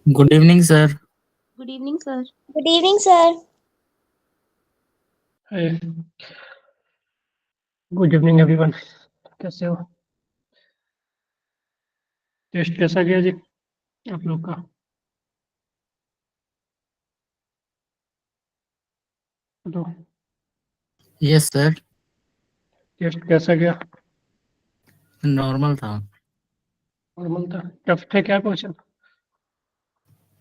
Good evening, sir. Good evening, sir. Good evening, sir. हाय, good evening everyone. कैसे हो? Test कैसा गया जी आप लोग का? तो Yes, sir. टेस्ट कैसा गया? नॉर्मल था। नॉर्मल था। टफ थे क्या क्वेश्चन?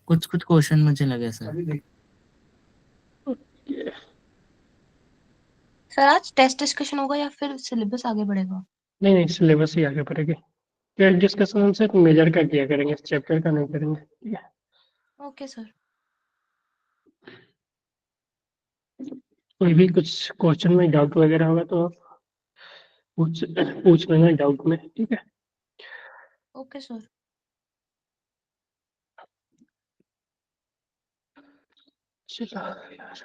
कुछ कुछ क्वेश्चन मुझे लगे सर। सर आज टेस्ट डिस्कशन होगा या फिर सिलेबस आगे बढ़ेगा? नहीं नहीं, सिलेबस ही आगे बढ़ेगी। टेस्ट डिस्कशन हम सिर्फ मेजर का किया करेंगे, चैप्टर का नहीं करेंगे, ठीक है? Okay sir. कोई भी कुछ क्वेश्चन में डाउट वगैरह होगा तो आप पूछ पूछ लेना डाउट में, ठीक है? Okay sir. चलो यार।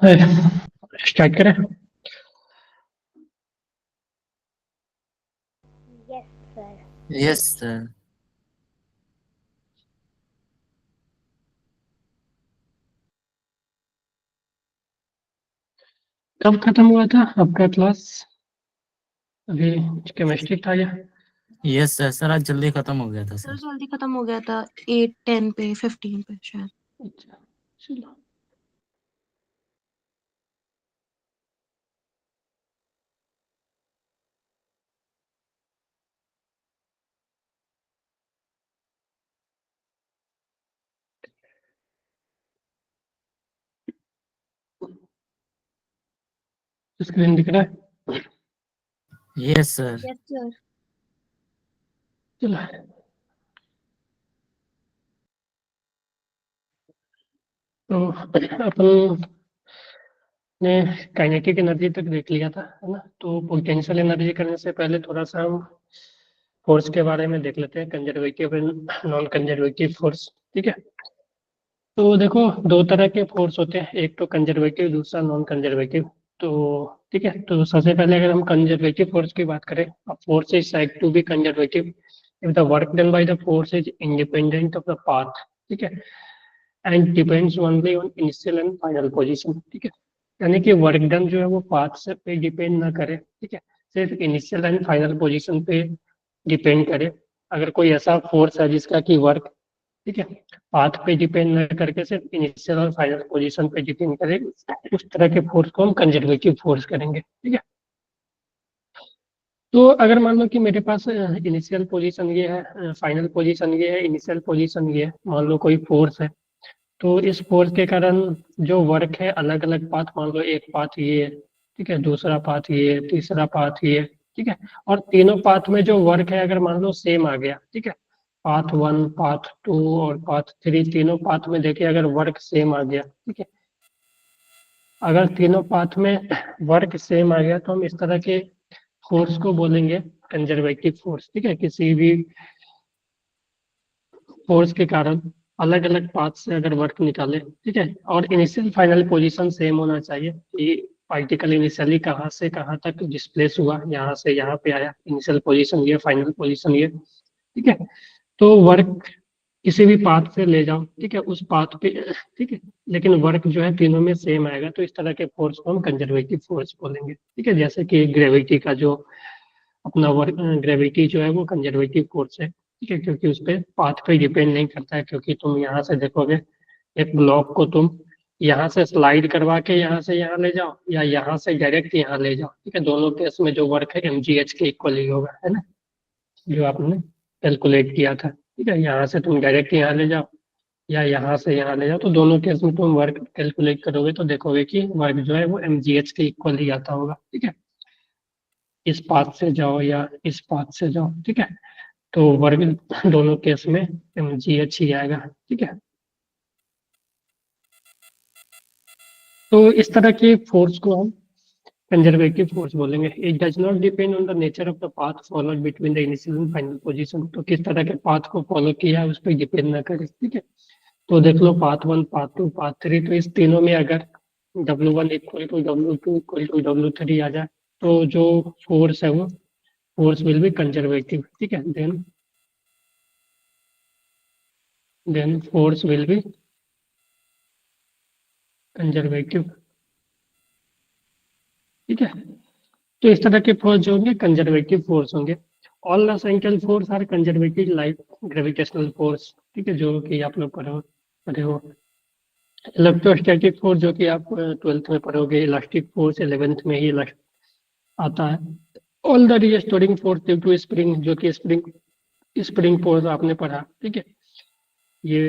हाय, स्टार्ट करें? Yes, sir. Yes sir. कब खत्म हुआ था आपका क्लास? अभी केमिस्ट्री था या? Yes sir. सर आज जल्दी खत्म हो गया था सर सर। जल्दी खत्म हो गया था 8 10 पे 15 पे शायद। अच्छा चलो। स्क्रीन दिख रहा है? Yes sir. Yes sir. चलो तो अपन ने काइनेटिक एनर्जी तक देख लिया था, है ना? तो पोटेंशियल एनर्जी करने से पहले थोड़ा सा हम फोर्स के बारे में देख लेते हैं, conservative and non conservative force. ठीक है, तो देखो दो तरह के फोर्स होते हैं, एक तो कंजर्वेटिव, दूसरा नॉन कंजर्वेटिव। तो ठीक है, तो सबसे पहले अगर हम कंजर्वेटिव फोर्स की बात करें, force is said to be conservative if the work done by the force is independent of the path, ठीक है, and depends only on initial and final position। ठीक है, यानी कि वर्क डन जो है वो पाथ से पे डिपेंड ना करे, ठीक है, सिर्फ इनिशियल एंड फाइनल पोजीशन पे डिपेंड करे। अगर कोई ऐसा फोर्स है जिसका कि वर्क, ठीक है, पाथ पे डिपेंड न करके सिर्फ इनिशियल और फाइनल पोजीशन पे डिपेंड करे, उस तरह के फोर्स को हम कंजर्वेटिव फोर्स करेंगे। ठीक है, तो अगर मान लो कि मेरे पास इनिशियल पोजीशन ये है, फाइनल पोजीशन ये है, इनिशियल पोजीशन ये है, मान लो कोई फोर्स है, तो इस फोर्स के कारण जो वर्क है अलग अलग पाथ, मान लो एक पाथ ये है, ठीक है, दूसरा पाथ ये है, तीसरा पाथ ये है, ठीक है, और तीनों पाथ में जो वर्क है अगर मान लो सेम आ गया, ठीक है, पाथ 1 पाथ 2 और पाथ 3, तीनों पाथ में देखिए अगर वर्क सेम आ गया, ठीक है, अगर तीनों पाथ में वर्क सेम आ गया तो हम इस तरह के फोर्स को बोलेंगे कंजर्वेटिव फोर्स। ठीक है, किसी भी फोर्स के कारण अलग अलग पाथ से अगर वर्क निकाले, ठीक है, और इनिशियल फाइनल पोजीशन सेम होना चाहिए कि पार्टिकल इनिशियली कहाँ से कहाँ तक डिस्प्लेस हुआ, यहाँ से यहाँ पे आया, इनिशियल पोजीशन ये, फाइनल पोजीशन ये, ठीक है, तो वर्क किसी भी पाथ से ले जाओ, ठीक है, उस पाथ पे, ठीक है, लेकिन वर्क जो है तीनों में सेम आएगा, तो इस तरह के फोर्स को हम कंजर्वेटिव फोर्स बोलेंगे। ठीक है, जैसे कि ग्रेविटी का जो अपना वर्क, ग्रेविटी जो है वो कंजर्वेटिव फोर्स है, ठीक है, क्योंकि उस पर पाथ पे डिपेंड नहीं करता है, क्योंकि तुम यहाँ से देखोगे एक ब्लॉक को तुम यहाँ से स्लाइड करवा के यहाँ से यहाँ ले जाओ या यहाँ से डायरेक्ट यहाँ ले जाओ, ठीक है, दोनों केस में जो वर्क है mgh के इक्वल ही होगा, है ना, जो आपने कैलकुलेट किया था। ठीक है, यहाँ से तुम डायरेक्ट यहाँ ले जाओ या यहाँ से यहाँ ले जाओ, तो दोनों केस में तुम वर्क कैलकुलेट करोगे तो देखोगे कि वर्क जो है वो mgh के इक्वल ही आता होगा। ठीक है, इस पाथ से जाओ या इस पाथ से जाओ, ठीक है, तो वर्ग दोनों केस में mgh ही आएगा। ठीक है, तो इस तरह के फोर्स को हम कंजर्वेटिव फोर्स बोलेंगे। It does not depend on the nature of the path followed between the initial and final position, तो किस तरह के पाथ को फॉलो किया है उस पर डिपेंड ना करे। ठीक है, तो देख लो पाथ 1 पाथ 2 पाथ 3, तो इस तीनों में अगर W1 equal to W2 equal to W3 आ जाए तो जो फोर्स है वो फोर्स विल बी कंजर्वेटिव। ठीक है, then force will be conservative. ठीक है, तो इस तरह के फोर्स जो होंगे कंजर्वेटिव फोर्स होंगे। All essential force are conservative like gravitational force. ठीक है, जो कि आप लोग पढ़े हो इलेक्ट्रोस्टैटिक फोर्स, जो कि आप 12th में पढ़ोगे, इलास्टिक फोर्स 11th में ही आता है। All the restoring force due to spring, जो कि स्प्रिंग फोर्स आपने पढ़ा। ठीक है, ये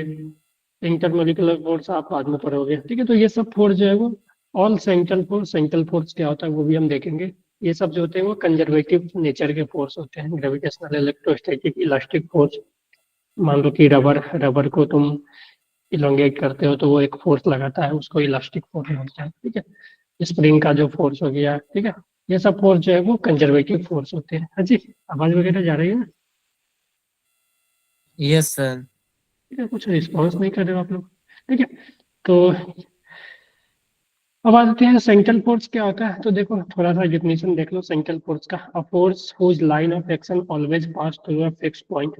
इंटरमोलिकुलर फोर्स आप बाद में पढ़ोगे। ठीक है, तो ये सब फोर्स जो है वो ऑल सेंट्रल फोर्स क्या होता है वो भी हम देखेंगे। ये सब जो होते हैं वो कंजर्वेटिव नेचर के फोर्स होते हैं, ग्रेविटेशनल, इलेक्ट्रोस्टैटिक, इलास्टिक फोर्स। मान लो कि रबर को तुम इलोंगेट करते हो तो वो एक फोर्स लगाता है, उसको इलास्टिक फोर्स बोलते हैं। ठीक है, स्प्रिंग का जो फोर्स हो गया, ठीक है, ये सब फोर्स जो है वो कंजर्वेटिव फोर्स होते हैं। हाँ जी, आवाज वगैरह जा रही है ना? Yes sir. ठीक है, कुछ रिस्पॉन्स नहीं कर रहे हो आप लोग। ठीक है, तो अब आते हैं सेंट्रल फोर्स क्या होता है। तो देखो थोड़ा सा डेफिनेशन देख लो सेंट्रल फोर्स का। A force whose line of action always pass through a fixed point,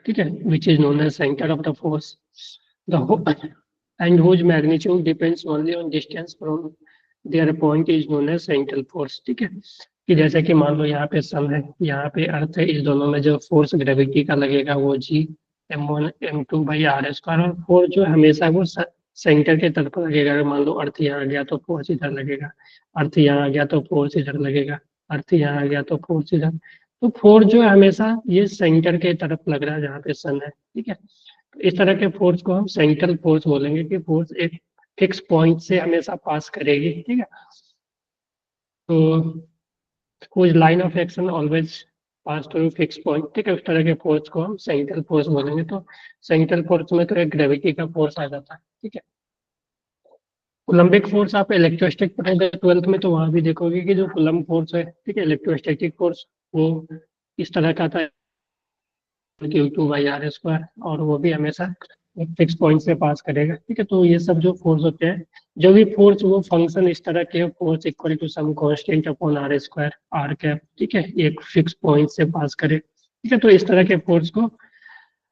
ठीक है, which is known as centre of the force, the and whose magnitude depends only on distance from their point is known as central force, ठीक है। कि जैसे कि मान लो यहाँ पे सन है, यहाँ पे अर्थ है, इस दोनों में जो फोर्स ग्रेविटी का लगेगा वो जी m1 m2/r², और फोर्स जो हमेशा वो सेंटर के तरफ लगेगा। अगर मान लो अर्थ यहाँ आ गया तो फोर्स इधर लगेगा, अर्थ यहाँ आ गया तो फोर्स इधर लगेगा, अर्थ यहाँ आ गया तो फोर्स इधर। तो फोर्स जो है हमेशा ये सेंटर के तरफ लग रहा है जहाँ पे सन है, ठीक है। तो इस तरह के फोर्स को हम सेंट्रल फोर्स बोलेंगे, कि फोर्स एक फिक्स पॉइंट से हमेशा पास करेगी, ठीक है। तो कुछ line of action always pass through fix point, ठीक है, उस तरह के फोर्स को हम सेंट्रल फोर्स बोलेंगे। तो सेंट्रल फोर्स में तो एक ग्रेविटी का फोर्स आ जाता है, ठीक है। कूलम्बिक फोर्स आप इलेक्ट्रोस्टैटिक पढ़ोगे 12th में, तो वहां भी देखोगे कि जो कूलम्ब फोर्स है, ठीक है, इलेक्ट्रोस्टैटिक फोर्स, वो इस तरह का था, Q2/r², और वो भी हमेशा एक फिक्स पॉइंट से पास करेगा, ठीक है। तो ये सब जो फोर्स होते हैं, जो भी फोर्स वो फंक्शन इस तरह के, force equal to some constant upon r², R cap, ठीक है, एक फिक्स पॉइंट से पास करे, ठीक है। तो इस तरह के फोर्स को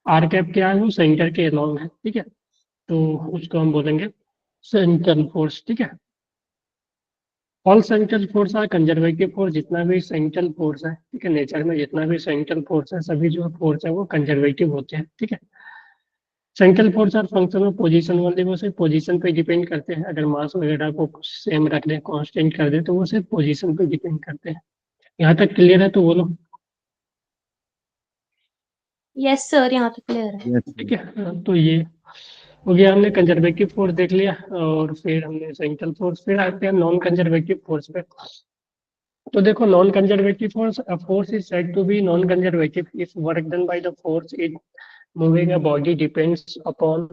आर कैप क्या है, वो सेंटर के अलोंग है, ठीक है। तो उसको हम बोलेंगे सेंट्रल फोर्स, ठीक है। All central force are conservative force, जितना भी सेंट्रल फोर्स है, ठीक है, नेचर में जितना भी सेंट्रल फोर्स है, सभी जो फोर्स है वो कंजर्वेटिव होते हैं, ठीक है। सेंट्रल फोर्स और फंक्शन ऑफ पोजीशन वाले वो सिर्फ पोजीशन पे डिपेंड करते हैं। अगर मास वगैरह को सेम रख दें, कांस्टेंट कर दें, तो वो सिर्फ पोजीशन पे डिपेंड करते हैं। यहाँ तक क्लियर है तो बोलो। यस सर, यहाँ तक क्लियर है। यस ठीक है, तो ये हो गया, हमने कंजर्वेटिव फोर्स देख लिया, और फिर हमने सेंट्रल फोर्स। फिर आते हैं नॉन कंजर्वेटिव फोर्स पे। तो देखो non conservative force, force is said to be non conservative if work done by the force it moving a body depends upon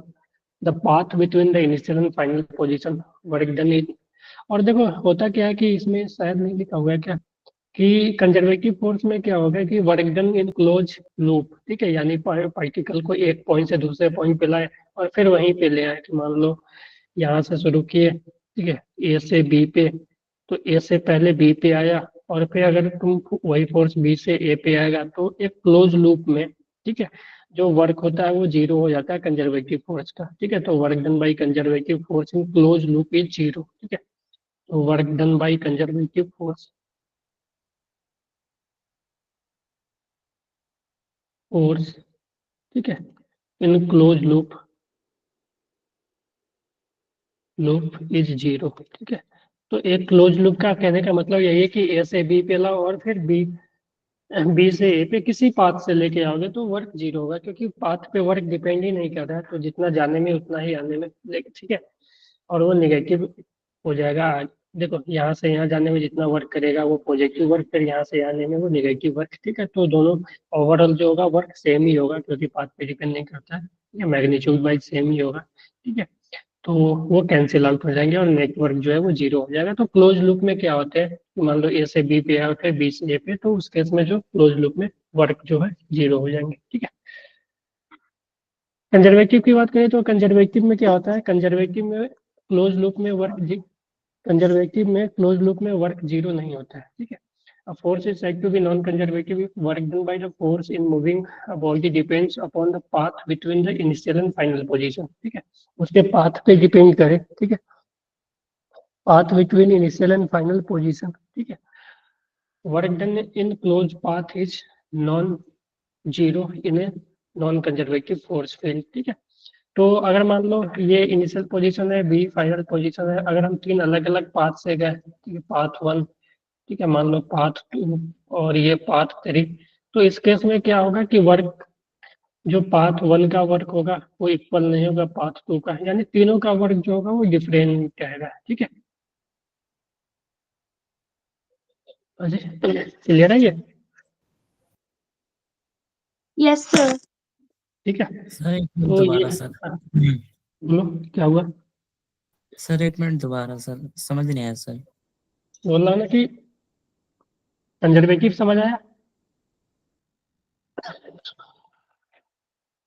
the path between the initial and final position work done it. और देखो होता क्या है कि इसमें शायद नहीं लिखा हुआ है क्या, कि कंजर्वेटिव फोर्स में क्या होगा कि work done in close loop, ठीक है, यानी पार्टिकल को एक पॉइंट से दूसरे पॉइंट पे लाए और फिर वहीं पे ले आए। कि मान लो यहाँ से शुरू किए, ठीक है, ए से बी पे, तो ए से पहले बी पे आया, और फिर अगर तुम वही फोर्स बी से ए पे आएगा, तो एक क्लोज लूप में, ठीक है, जो वर्क होता है वो जीरो हो जाता है कंजर्वेटिव फोर्स का, ठीक है। तो work done by conservative force in close loop is zero, ठीक है। तो work done by conservative force, ठीक है, in close loop is zero, ठीक है। तो एक क्लोज लूप का कहने का मतलब यही है कि ए से बी पे लाओ और फिर बी बी से ए पे किसी पाथ से लेके आओगे तो वर्क जीरो होगा, क्योंकि पाथ पे वर्क डिपेंड ही नहीं कर रहा है। तो जितना जाने में उतना ही आने में, ठीक है, और वो निगेटिव हो जाएगा। देखो यहाँ से यहाँ जाने में जितना वर्क करेगा वो पॉजिटिव वर्क, फिर यहाँ से आने में वो निगेटिव वर्क, ठीक है। तो दोनों ओवरऑल जो होगा वर्क सेम ही होगा, क्योंकि पाथ पे डिपेंड नहीं करता है, ठीक है, मैग्नीट्यूड वाइज सेम ही होगा, ठीक है। तो वो कैंसिल आउट हो जाएंगे और नेटवर्क जो है वो जीरो हो जाएगा। तो क्लोज लूप में क्या होते हैं कि मान लो ए से बी पे आउट है, बी से ए पे, तो उस केस में जो क्लोज लूप में वर्क जो है जीरो हो जाएंगे, ठीक है। कंजर्वेटिव की बात करें तो कंजर्वेटिव में क्या होता है, कंजर्वेटिव में क्लोज लूप में वर्क, कंजर्वेटिव में क्लोज लूप में वर्क जीरो नहीं होता है, ठीक है। A force is said to be non-conservative if work done by the force in moving a body depends upon the path between the initial and final position, ठीक है, उसके path पे डिपेंड करे, ठीक है, path between initial and final position, ठीक है। Work done in closed path is non-zero in a non-conservative force field, ठीक है। तो अगर मान लो ये इनिशियल पोजीशन है, बी फाइनल पोजीशन है, अगर हम तीन अलग अलग पाथ से गए, ठीक है, पाथ वन, ठीक है, मान लो पाथ टू और ये पाथ थ्री, तो इस केस में क्या होगा कि वर्क, जो पाथ वन का वर्क होगा वो इक्वल नहीं होगा पाथ टू का, यानी तीनों का वर्क जो होगा वो डिफरेंट रहेगा, ठीक है। क्लियर है ये? Yes sir. ठीक है, सर एक मिनट तो ये दोबारा सर। बोलो क्या हुआ। सर एक मिनट दोबारा सर, समझ नहीं आया सर। बोल रहा हूँ ना कि कंजर्वेटिव समझ आया।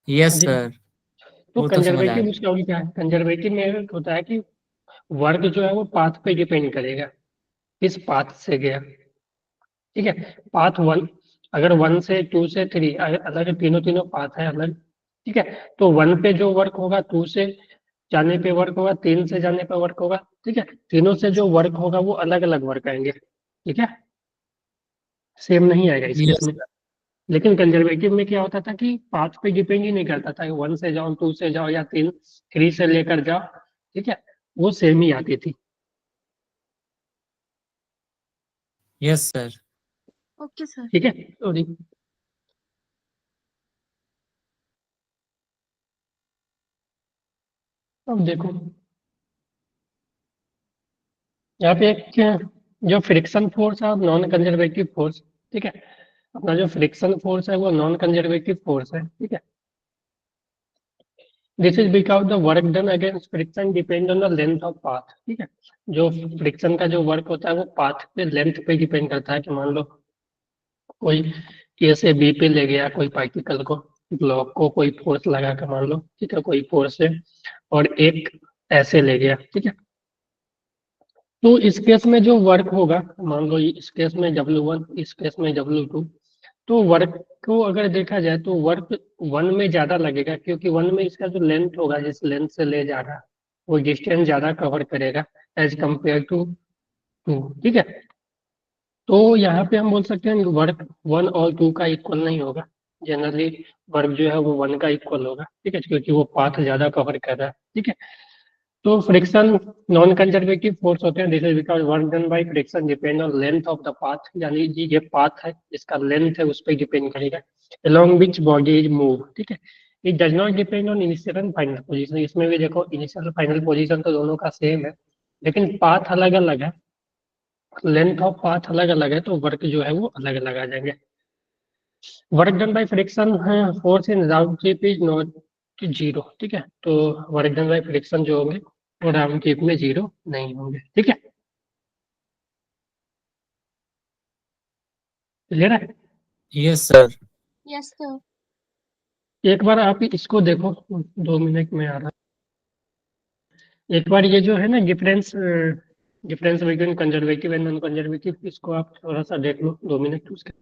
यस जी, सर, तो वो तो समझ आया। कंजर्वेटिव उसका क्या है, कंजर्वेटिव में होता है कि वर्क जो है वो पाथ पे डिपेंड करेगा, किस पाथ से गया। ठीक है, पाथ वन, अगर 1 से 2 से 3 अलग तीनों तीनों पाथ है अलग। ठीक है, तो 1 पे जो वर्क होगा 2 से जाने पे वर्क होगा, 3 से जाने पे वर्क होगा। ठीक है, तीनों से जो वर्क होगा वो अलग अलग वर्क आएंगे। ठीक है, सेम नहीं आएगा इस केस यस में। लेकिन कंजर्वेटिव में क्या होता था कि पाथ पे डिपेंड ही नहीं करता था, 1 से जाओ 2 से जाओ या 3 से लेकर जाओ। ठीक है, वो सेम ही आती थी। Yes sir. Okay, sir. ठीक है, सॉरी। अब देखो यहाँ पे एक जो फ्रिक्शन फोर्स है और नॉन कंजर्वेटिव फोर्स। ठीक है, अपना जो फ्रिक्शन फोर्स है वो नॉन कंजर्वेटिव फोर्स है। ठीक है, this is because the work done against friction depend on the length of path. ठीक है, जो फ्रिक्शन का जो वर्क होता है वो पाथ पे लेंथ पे डिपेंड करता है। कि मान लो कोई ए से बी पे ले गया कोई पार्टिकल को, ब्लॉक को कोई फोर्स लगा कर मान लो। ठीक है, कोई फोर्स है, और एक ऐसे ले गया। ठीक है, तो इस केस में जो वर्क होगा, मान लो इस केस में W1, इस केस में W2, तो वर्क को अगर देखा जाए तो वर्क वन में ज्यादा लगेगा, क्योंकि वन में इसका जो लेंथ होगा, जिस लेंथ से ले जा रहा है वो डिस्टेंस ज्यादा कवर करेगा एज कंपेयर टू टू। ठीक है, तो यहाँ पे हम बोल सकते हैं वर्क 1 और 2 का इक्वल नहीं होगा। जनरली वर्क जो है वो 1 का इक्वल होगा। ठीक है, क्योंकि वो पाथ ज्यादा कवर कर रहा है। ठीक है, तो फ्रिक्शन नॉन कंजर्वेटिव फोर्स होते हैं। This is because work done by friction depend on length of the path, यानी कि ये पाथ है जिसका लेंथ है उस पर डिपेंड करेगा along which body is move. ठीक है, it does not depend on initial and final position. इसमें भी देखो इनिशियल फाइनल पोजीशन तो दोनों का सेम है, लेकिन पाथ अलग अलग है, लेंथ ऑफ पाथ अलग अलग है, तो वर्क जो है वो अलग अलग आ जाएंगे। वर्क डन बाय फ्रिक्शन है, force in round trip is not zero. ठीक है, तो वर्क डन बाय फ्रिक्शन जो होंगे वो राउंड ट्रिप में जीरो नहीं होंगे। ठीक है, क्लियर है। Yes sir. Yes, sir. एक बार आप इसको देखो, 2 मिनट में आ रहा है। एक बार ये जो है ना difference, difference between conservative and non conservative, इसको आप थोड़ा सा देख लो 2 मिनट उसके।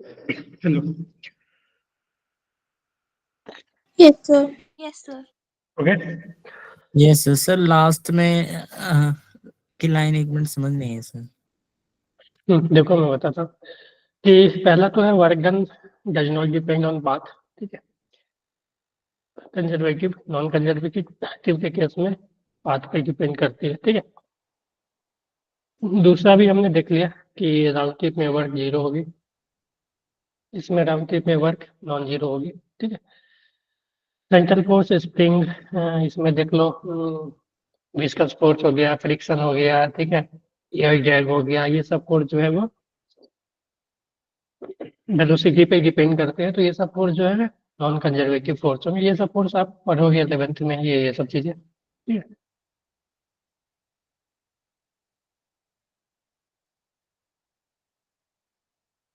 Hello. Yes, sir. Yes, sir. Okay. Yes sir, last में की लाइन एक मिनट समझ नहीं है सर। देखो मैं बताता हूँ कि पहला तो है work done does not depend on path, ठीक है। कंजर्वेटिव नॉन कंजर्वेटिव के केस में पाथ पे डिपेंड करती है, ठीक है। दूसरा भी हमने देख लिया कि राउंड ट्रिप में वर्क जीरो होगी, इसमें राउंड ट्रिप में वर्क नॉन जीरो होगी, ठीक है। सेंट्रल फोर्स स्प्रिंग, इसमें देख लो विस्कस फोर्स हो गया, फ्रिक्शन हो गया, ठीक है, एयर ड्रैग हो गया, ये सब फोर्स जो है वो वेलोसिटी पे डिपेंड करते हैं। तो ये सब फोर्स जो है नॉन कंजर्वेटिव फोर्स होंगे। ये सब फोर्स आप पढ़ोगे 11th में, ये सब चीजें, ठीक है।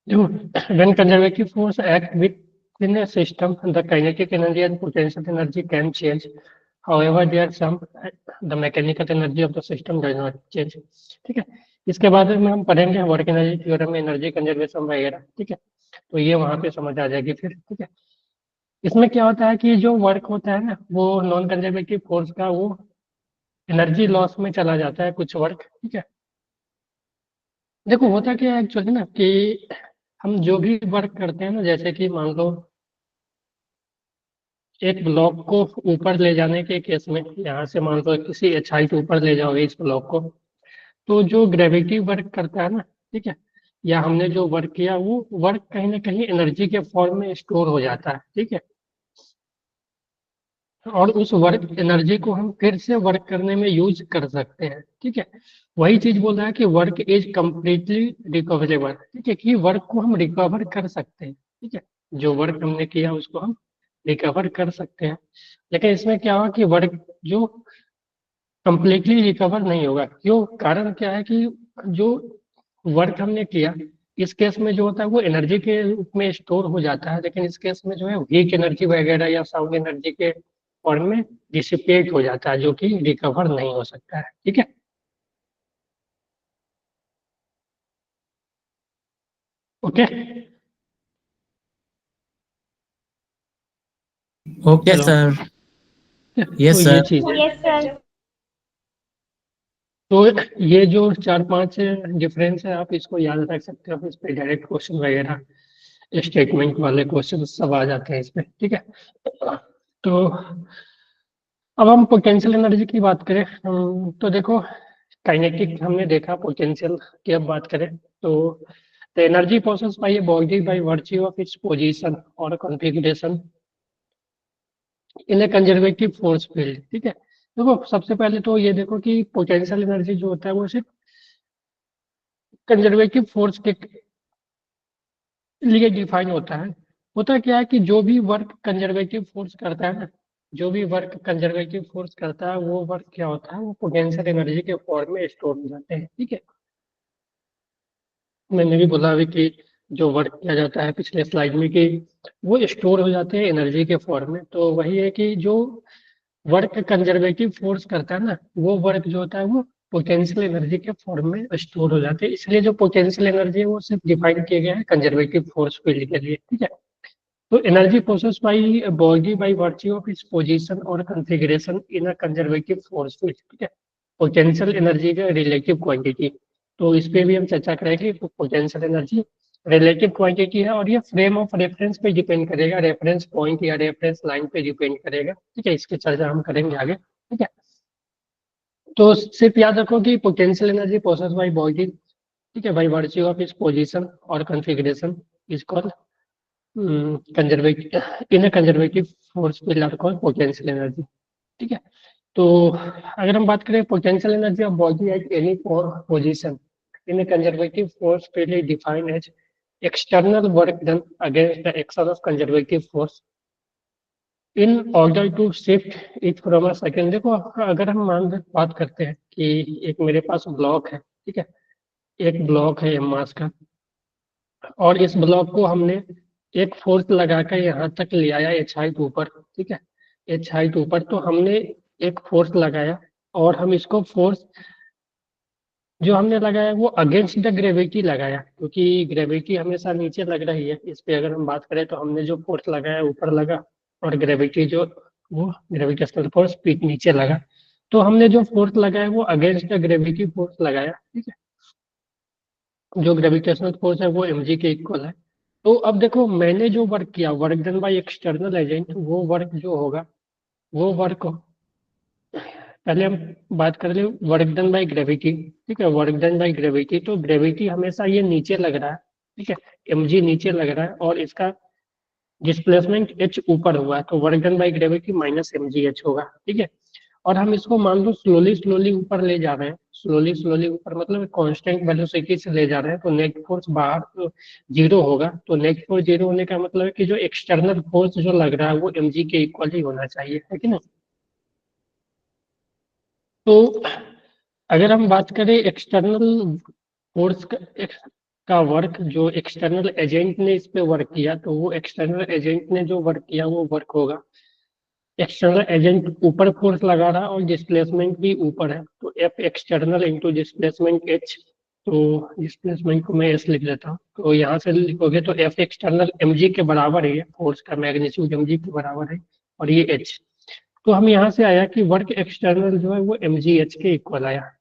when conservative force act within a system, the kinetic energy and potential energy can change. However, there are some the mechanical energy of the system does not change. ठीक है। इसके बाद में हम पढ़ेंगे वर्क एनर्जी थ्योरम में energy conservation वगैरह, ठीक है। तो ये वहां पे समझ आ जाएगी फिर, ठीक है। इसमें क्या होता है कि जो वर्क होता है ना, वो नॉन कंजर्वेटिव फोर्स का वो एनर्जी लॉस में चला जाता है कुछ वर्क, ठीक है। देखो होता क्या है एक्चुअली ना कि हम जो भी वर्क करते हैं ना, जैसे कि मान लो एक ब्लॉक को ऊपर ले जाने के केस में, यहाँ से मान लो किसी एचआई के ऊपर ले जाओगे इस ब्लॉक को, तो जो ग्रेविटी वर्क करता है ना, ठीक है, या हमने जो वर्क किया वो वर्क कहीं ना कहीं एनर्जी के फॉर्म में स्टोर हो जाता है, ठीक है। और उस वर्क एनर्जी को हम फिर से वर्क करने में यूज कर सकते हैं, ठीक है। वही चीज बोल रहा है कि वर्क इज कम्प्लीटली रिकवरेबल, ठीक है, कि वर्क को हम रिकवर कर सकते हैं, ठीक है। जो वर्क हमने किया उसको हम रिकवर कर सकते हैं। लेकिन इसमें क्या होगा कि वर्क जो कम्प्लीटली रिकवर नहीं होगा। क्यों? कारण क्या है कि जो वर्क हमने किया इस केस में जो होता है वो एनर्जी के रूप में स्टोर हो जाता है, लेकिन इस केस में जो है हीट एनर्जी वगैरह या साउंड एनर्जी के फॉर्म में डिसिपेट हो जाता है, जो कि रिकवर नहीं हो सकता है, ठीक है। ओके। Okay hello. सर। तो यस ये सर। चीज है। Yes, sir. तो ये जो चार पांच डिफरेंस है आप इसको याद रख सकते हो, इस पे डायरेक्ट क्वेश्चन वगैरह स्टेटमेंट वाले क्वेश्चन सब आ जाते हैं इसमें, ठीक है। तो अब हम पोटेंशियल एनर्जी की बात करें, तो देखो काइनेटिक हमने देखा, पोटेंशियल की अब बात करें तो the energy process by a body by virtue of its position और configuration in a conservative force field, ठीक है। देखो सबसे पहले तो ये देखो कि पोटेंशियल एनर्जी जो होता है वो सिर्फ कंजर्वेटिव फोर्स के लिए डिफाइन होता है। होता क्या है कि जो भी वर्क कंजर्वेटिव फोर्स करता है ना, जो भी वर्क कंजर्वेटिव फोर्स करता है वो वर्क क्या होता है, वो पोटेंशियल एनर्जी के फॉर्म में स्टोर हो जाते हैं, ठीक है। मैंने भी बोला अभी कि जो वर्क किया जाता है पिछले स्लाइड में कि वो स्टोर हो जाते हैं एनर्जी के फॉर्म में। तो वही है कि जो वर्क कंजर्वेटिव फोर्स करता है ना, वो वर्क जो होता है वो पोटेंशियल एनर्जी के फॉर्म में स्टोर हो जाते हैं। इसलिए जो पोटेंशियल एनर्जी है वो सिर्फ डिफाइन किए गए हैं कंजर्वेटिव फोर्स फील्ड के लिए, ठीक है। तो एनर्जी प्रोसेस by body by virtue of its position और configuration in a conservative force field, ठीक है। पोटेंशियल एनर्जी का रिलेटिव क्वांटिटी, तो इस पे भी हम चर्चा करेंगे। तो पोटेंशियल एनर्जी रिलेटिव क्वांटिटी है और ये फ्रेम ऑफ रेफरेंस पे डिपेंड करेगा, रेफरेंस पॉइंट या रेफरेंस लाइन पे डिपेंड करेगा, ठीक है। इसकी चर्चा हम करेंगे आगे, ठीक है। तो सिर्फ याद रखो कि पोटेंशियल एनर्जी प्रोसेस बाई बॉडी, ठीक है, by virtue of its position और configuration is called conservative in conservative force field are called potential energy, ठीक है। तो अगर हम बात करें potential energy of body at any position in a conservative force field is defined as external work done against the action of conservative force in order to shift it from a second. देखो अगर हम बात करते हैं कि एक मेरे पास block है, ठीक है, एक ब्लॉक है मास का, और इस ब्लॉक को हमने एक फोर्स लगाकर यहाँ तक ले आया एच हाइट ऊपर, ठीक है, एच हाइट ऊपर। तो हमने एक फोर्स लगाया और हम इसको फोर्स जो हमने लगाया वो अगेंस्ट द ग्रेविटी लगाया, क्योंकि ग्रेविटी हमेशा नीचे लग रही है। इस पे अगर हम बात करें तो हमने जो फोर्स लगाया ऊपर लगा, और ग्रेविटी जो वो ग्रेविटेशनल फोर्स नीचे लगा। तो हमने जो फोर्स लगाया वो अगेंस्ट द ग्रेविटी फोर्स लगाया, ठीक है। जो ग्रेविटेशनल फोर्स है वो mg के इक्वल है। तो अब देखो मैंने जो वर्क किया, work done by external agent, वो वर्क जो होगा वो वर्क, पहले हम बात कर ले वर्क डन बाय ग्रेविटी, ठीक है। वर्क डन बाय ग्रेविटी, तो ग्रेविटी हमेशा ये नीचे लग रहा है, ठीक है। mg नीचे लग रहा है और इसका डिस्प्लेसमेंट h ऊपर हुआ है, तो work done by gravity minus mgh होगा, ठीक है। और हम इसको मान लो स्लोली स्लोली ऊपर ले जा रहे हैं, स्लोली स्लोली ऊपर मतलब कांस्टेंट वेलोसिटी से ले जा रहे हैं, तो नेट फोर्स बाहर तो जीरो होगा। तो नेट फोर्स जीरो होने का मतलब है कि जो एक्सटर्नल फोर्स जो लग रहा है वो mg के इक्वल ही होना चाहिए, है कि नहीं। तो अगर हम बात करें एक्सटर्नल फोर्स का वर्क, जो एक्सटर्नल एजेंट ने इस पे वर्क किया, तो वो एक्सटर्नल एजेंट ने जो वर्क किया वो वर्क होगा। एक्सटर्नल एजेंट ऊपर फोर्स लगा रहा है और डिस्प्लेसमेंट भी ऊपर है, तो F external into displacement H. तो डिस्प्लेसमेंट को मैं एस लिख देता हूँ, तो यहाँ से लिखोगे तो एफ एक्सटर्नल एम जी के बराबर है, फोर्स का मैग्नीट्यूड एम जी के बराबर है, और ये एच। तो हम यहाँ से आया कि वर्क एक्सटर्नल जो है वो एम जी एच के इक्वल आया।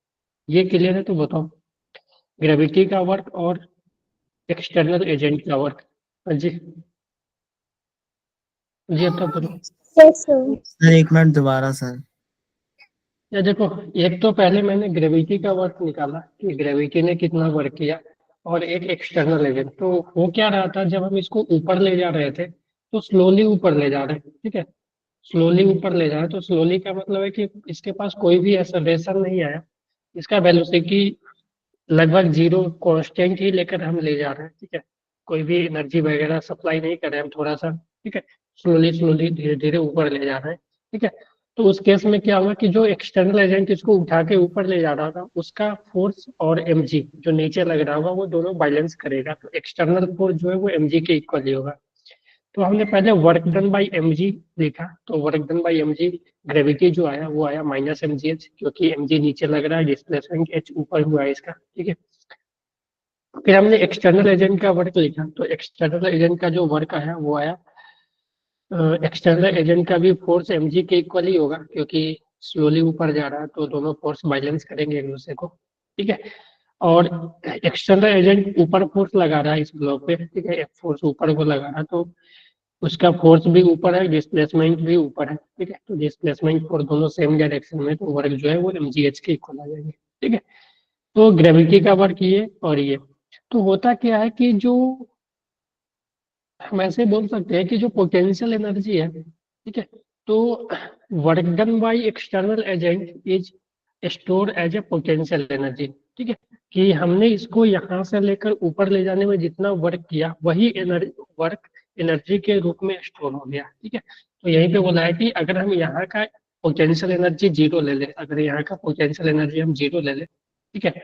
ये क्लियर है? तो बताओ ग्रेविटी का वर्क और एक्सटर्नल एजेंट का वर्क। हाँ जी, जी अब तक बोलो। Yes, sir. सर एक मिनट दोबारा सर। या देखो, एक तो पहले मैंने ग्रेविटी का वर्क निकाला कि ग्रेविटी ने कितना वर्क किया, और एक एक्सटर्नल एजेंट। तो वो क्या रहा था, जब हम इसको ऊपर ले जा रहे थे तो स्लोली ऊपर ले जा रहे हैं, ठीक है। स्लोली ऊपर ले जा रहे हैं, तो स्लोली का मतलब है कि इसके पास कोई भी एक्सेलरेशन नहीं आया, इसका वेलोसिटी लगभग जीरो कांस्टेंट ही लेकर हम ले जा रहे हैं, ठीक है। कोई भी एनर्जी वगैरह सप्लाई नहीं कर रहे हैं हम, थोड़ा सा, ठीक है। स्लोली स्लोली धीरे धीरे ऊपर ले जा रहे हैं, ठीक है। तो उस केस में क्या हुआ कि जो एक्सटर्नल एजेंट इसको उठा के ऊपर ले जा रहा था, उसका फोर्स और mg जो नीचे लग रहा होगा वो दोनों बैलेंस करेगा, तो एक्सटर्नल फोर्स जो है वो mg के इक्वल ही होगा। तो हमने पहले वर्क डन बाई mg लिखा, तो work done by mg gravity जो आया वो आया माइनस mgh, क्योंकि mg नीचे लग रहा है, डिस्प्लेसमेंट h ऊपर हुआ है इसका, ठीक है। फिर हमने एक्सटर्नल एजेंट का वर्क लिखा, तो एक्सटर्नल एजेंट का जो वर्क आया वो आया, एक्सटर्नल एजेंट का भी फोर्स mg के इक्वल ही होगा, क्योंकि स्लोली ऊपर जा रहा है, तो दोनों फोर्स बैलेंस करेंगे एक दूसरे को, ठीक है। और एक्सटर्नल एजेंट ऊपर फोर्स लगा रहा है इस ब्लॉक पे, ठीक है, फोर्स ऊपर को लगा रहा है, तो उसका फोर्स भी ऊपर है, डिस्प्लेसमेंट भी ऊपर है, ठीक है। तो डिस्प्लेसमेंट फोर्स दोनों सेम डायरेक्शन में, तो वर्क जो है वो mgh के इक्वल आ जाएंगे, ठीक है। तो ग्रेविटी का वर्क ये और ये। तो होता क्या है कि जो हम ऐसे बोल सकते हैं कि जो पोटेंशियल एनर्जी है, ठीक है, तो work done by external agent is store as a potential energy, ठीक है। कि हमने इसको यहाँ से लेकर ऊपर ले जाने में जितना वर्क किया वही वर्क एनर्जी के रूप में स्टोर हो गया, ठीक है। तो यहीं पे बोला है कि अगर हम यहाँ का पोटेंशियल एनर्जी जीरो ले ले, अगर यहाँ का पोटेंशियल एनर्जी हम जीरो ले ले, ठीक है,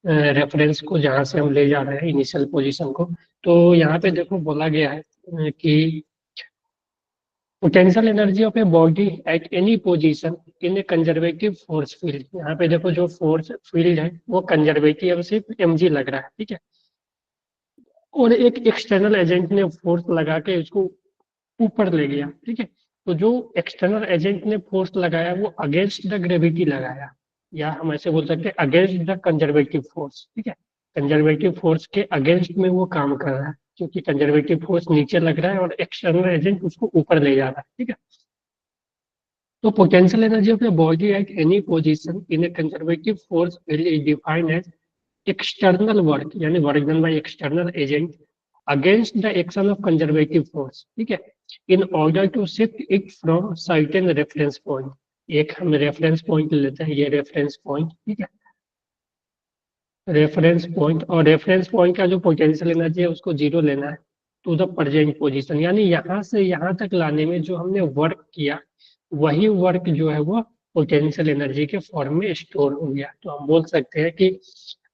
रेफरेंस को जहाँ से हम ले जा रहे हैं इनिशियल पोजीशन को, तो यहाँ पे देखो बोला गया है कि potential energy of a body at any position in a conservative force field. यहाँ पे देखो जो फोर्स फील्ड है वो कंजर्वेटिव सिर्फ mg लग रहा है, ठीक है। और एक एक्सटर्नल एजेंट ने फोर्स लगा के इसको ऊपर ले गया, ठीक है। तो जो एक्सटर्नल एजेंट ने फोर्स लगाया वो अगेंस्ट द ग्रेविटी लगाया, या हम ऐसे बोल सकते हैं अगेंस्ट द कंजर्वेटिव फोर्स, ठीक है। कंजर्वेटिव फोर्स के अगेंस्ट में वो काम कर रहा है, क्योंकि कंजर्वेटिव फोर्स नीचे लग रहा है और एक्सटर्नल एजेंट उसको ऊपर ले जा रहा है, ठीक है। तो potential energy of the body at any position in a conservative force field is defined as external work, यानी work done by external agent against the action of conservative force, ठीक है, in order to shift it from certain reference point. एक हम reference point लेते हैं, ये reference point, ठीक है, रेफरेंस पॉइंट, और रेफरेंस पॉइंट का जो पोटेंशियल एनर्जी है उसको जीरो लेना है टू द प्रेजेंट पोजीशन, यानी यहाँ से यहाँ तक लाने में जो हमने वर्क किया वही वर्क जो है वो पोटेंशियल एनर्जी के फॉर्म में स्टोर हो गया। तो हम बोल सकते हैं कि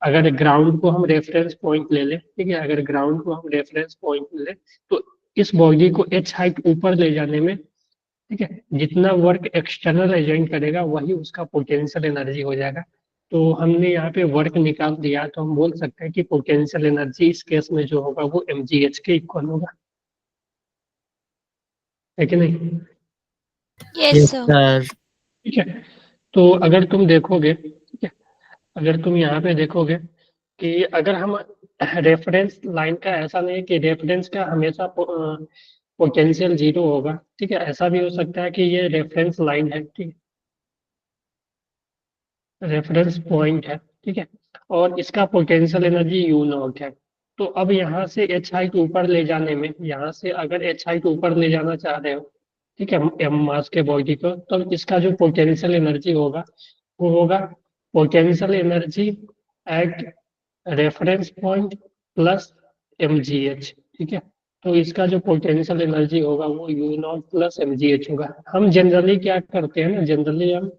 अगर ग्राउंड को हम रेफरेंस पॉइंट ले लें, ठीक है, अगर ग्राउंड को हम रेफरेंस पॉइंट ले तो इस बॉडी को h हाइट ऊपर ले जाने में, ठीक है, जितना वर्क एक्सटर्नल एजेंट करेगा वही उसका पोटेंशियल एनर्जी हो जाएगा। तो हमने यहाँ पे वर्क निकाल दिया, तो हम बोल सकते हैं कि पोटेंशियल एनर्जी इस केस में जो होगा वो mgh के इक्वल होगा, है कि नहीं? Yes, yes sir. सर। ठीक है, तो अगर तुम देखोगे, ठीक है, अगर तुम यहाँ पे देखोगे कि अगर हम रेफरेंस लाइन का, ऐसा नहीं है कि रेफरेंस का हमेशा पोटेंशियल जीरो होगा, ठीक है, ऐसा भी हो सकता है कि ये रेफरेंस लाइन है, ठीक है, रेफरेंस पॉइंट है, ठीक है, और इसका पोटेंशियल एनर्जी यू नॉट है। तो अब यहाँ से एच हाइट ऊपर ले जाने में, यहाँ से अगर एच हाइट ऊपर ले जाना चाह रहे हो, ठीक है, एम मास के बॉडी को, तो इसका जो पोटेंशियल एनर्जी होगा वो होगा potential energy eight reference point plus mgh, ठीक है। तो इसका जो पोटेंशियल एनर्जी होगा वो यू नॉट प्लस mgh होगा। हम जनरली क्या करते हैं ना, जनरली हम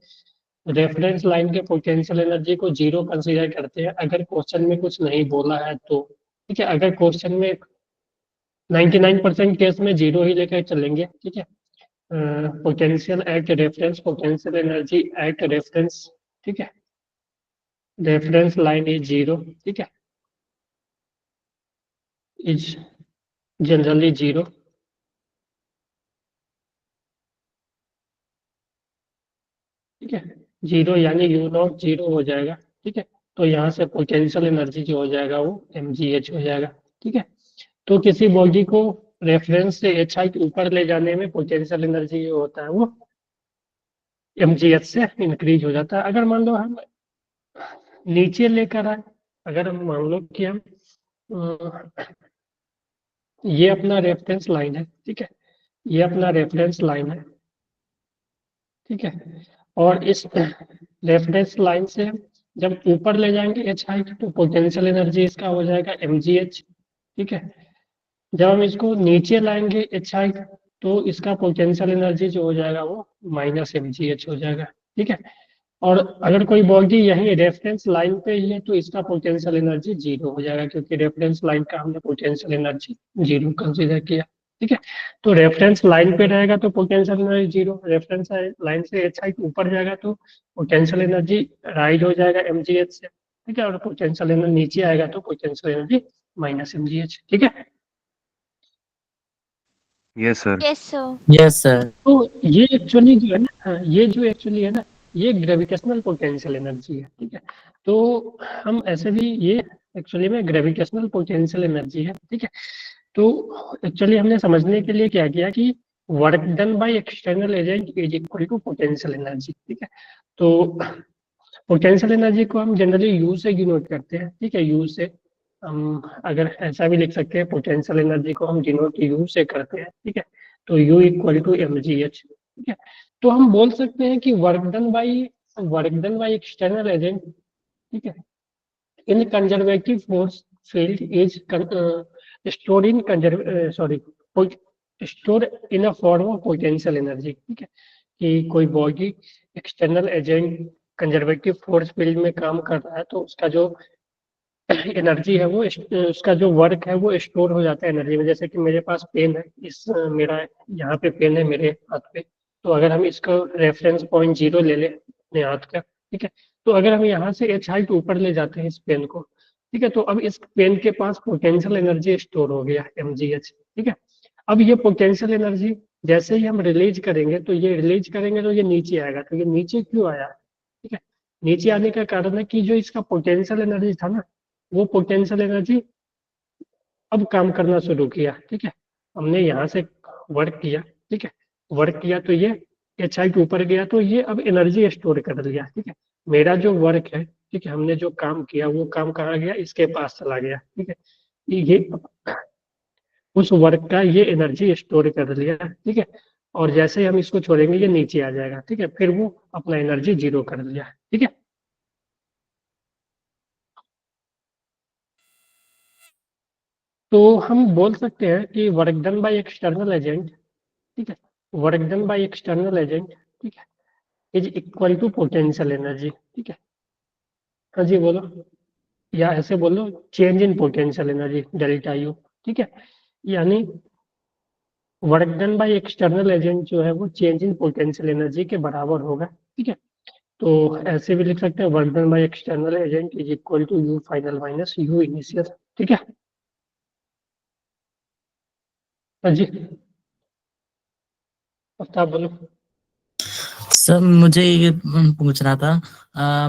रेफरेंस लाइन के पोटेंशियल एनर्जी को जीरो कंसीडर करते हैं अगर क्वेश्चन में कुछ नहीं बोला है तो, ठीक है। अगर क्वेश्चन में 99% केस में जीरो ही लेकर चलेंगे, ठीक है। Potential at reference, potential energy eight reference, ठीक है, रेफरेंस लाइन इज जीरो, ठीक है, इज जनरली जीरो, ठीक है, जीरो यानी यू नॉट जीरो हो जाएगा, ठीक है। तो यहाँ से पोटेंशियल एनर्जी जो हो जाएगा वो mgh हो जाएगा, ठीक है। तो किसी बॉडी को रेफरेंस से एच हाइट ऊपर ले जाने में पोटेंशियल एनर्जी जो होता है वो mgh से इंक्रीज हो जाता है। अगर मान लो हम नीचे लेकर आए, अगर हम मान लो कि हम ये अपना रेफरेंस लाइन है, ठीक है, ये अपना रेफरेंस लाइन है, ठीक है, और इस रेफरेंस लाइन से जब ऊपर ले जाएंगे एच हाइट तो पोटेंशियल एनर्जी इसका हो जाएगा mgh, ठीक है। जब हम इसको नीचे लाएंगे एच हाइट तो इसका पोटेंशियल एनर्जी जो हो जाएगा वो माइनस mgh हो जाएगा, ठीक है। और अगर कोई बॉडी यही रेफरेंस लाइन पे ही है तो इसका पोटेंशियल एनर्जी जीरो हो जाएगा, क्योंकि रेफरेंस लाइन का हमने पोटेंशियल एनर्जी जीरो कंसीडर किया, ठीक है। तो रेफरेंस लाइन पे रहेगा तो potential energy zero, reference line से एच हाइट ऊपर जाएगा तो पोटेंशियल एनर्जी राइज हो जाएगा mgh से, ठीक है, और पोटेंशियल एनर्जी नीचे आएगा तो पोटेंशियल एनर्जी माइनस mgh, ठीक है। Yes sir. Yes, sir. Yes sir. तो ये एक्चुअली जो है ना, हाँ, ये जो एक्चुअली है ना, ये ग्रेविटेशनल पोटेंशियल एनर्जी है, ठीक है। तो हम ऐसे भी ये एक्चुअली में ग्रेविटेशनल पोटेंशियल एनर्जी है, ठीक है। तो एक्चुअली हमने समझने के लिए क्या किया कि work done by external agent is equal to potential energy, ठीक है। तो पोटेंशियल एनर्जी को हम जनरली यू से डिनोट करते हैं, ठीक है, यू से। हम अगर ऐसा भी लिख सकते हैं, पोटेंशियल एनर्जी को हम डिनोट यू से करते हैं, ठीक है। तो U इक्वल टू mgh, ठीक है। तो हम बोल सकते हैं कि work done by external agent, ठीक है, in conservative force field is store in store in a form of potential energy, ठीक है। कि कोई body external agent conservative force field में काम कर रहा है तो उसका जो एनर्जी है वो उसका जो वर्क है वो स्टोर हो जाता है एनर्जी में। जैसे कि मेरे पास पेन है, मेरा यहाँ पे पेन है मेरे हाथ पे, तो अगर हम इसका रेफरेंस पॉइंट जीरो ले लें अपने हाथ का, ठीक है, तो अगर हम यहाँ से एच हाइट ऊपर ले जाते हैं इस पेन को, ठीक है, तो अब इस पेन के पास पोटेंशियल एनर्जी स्टोर हो गया mgh, ठीक है। अब ये पोटेंशियल एनर्जी जैसे ही हम रिलीज करेंगे तो ये नीचे आएगा। तो ये नीचे क्यों आया, ठीक है, नीचे आने का कारण है कि जो इसका पोटेंशियल एनर्जी था ना, वो पोटेंशियल एनर्जी अब काम करना शुरू किया, ठीक है। हमने यहाँ से वर्क किया, ठीक है, वर्क किया तो ये एच हाइट ऊपर गया तो ये अब एनर्जी स्टोर कर लिया, ठीक है। मेरा जो वर्क है, ठीक है, हमने जो काम किया वो काम कहाँ गया, इसके पास चला गया, ठीक है। ये उस वर्क का ये एनर्जी स्टोर कर लिया, ठीक है। और जैसे ही हम इसको छोड़ेंगे ये नीचे आ जाएगा, ठीक है, फिर वो अपना एनर्जी जीरो कर लिया, ठीक है। तो हम बोल सकते हैं कि work done by external agent, ठीक है, work done by external agent, ठीक है, is equal to potential energy, ठीक है। हाँ जी बोलो, या ऐसे बोलो change in potential energy delta you, ठीक है। यानी work done by external agent जो है वो चेंज इन पोटेंशियल एनर्जी के बराबर होगा, ठीक है। तो ऐसे भी लिख सकते हैं work done by external agent is equal to you final minus you initial. ठीक है हाँ जी, अब आप बोलो। सर मुझे ये पूछना था,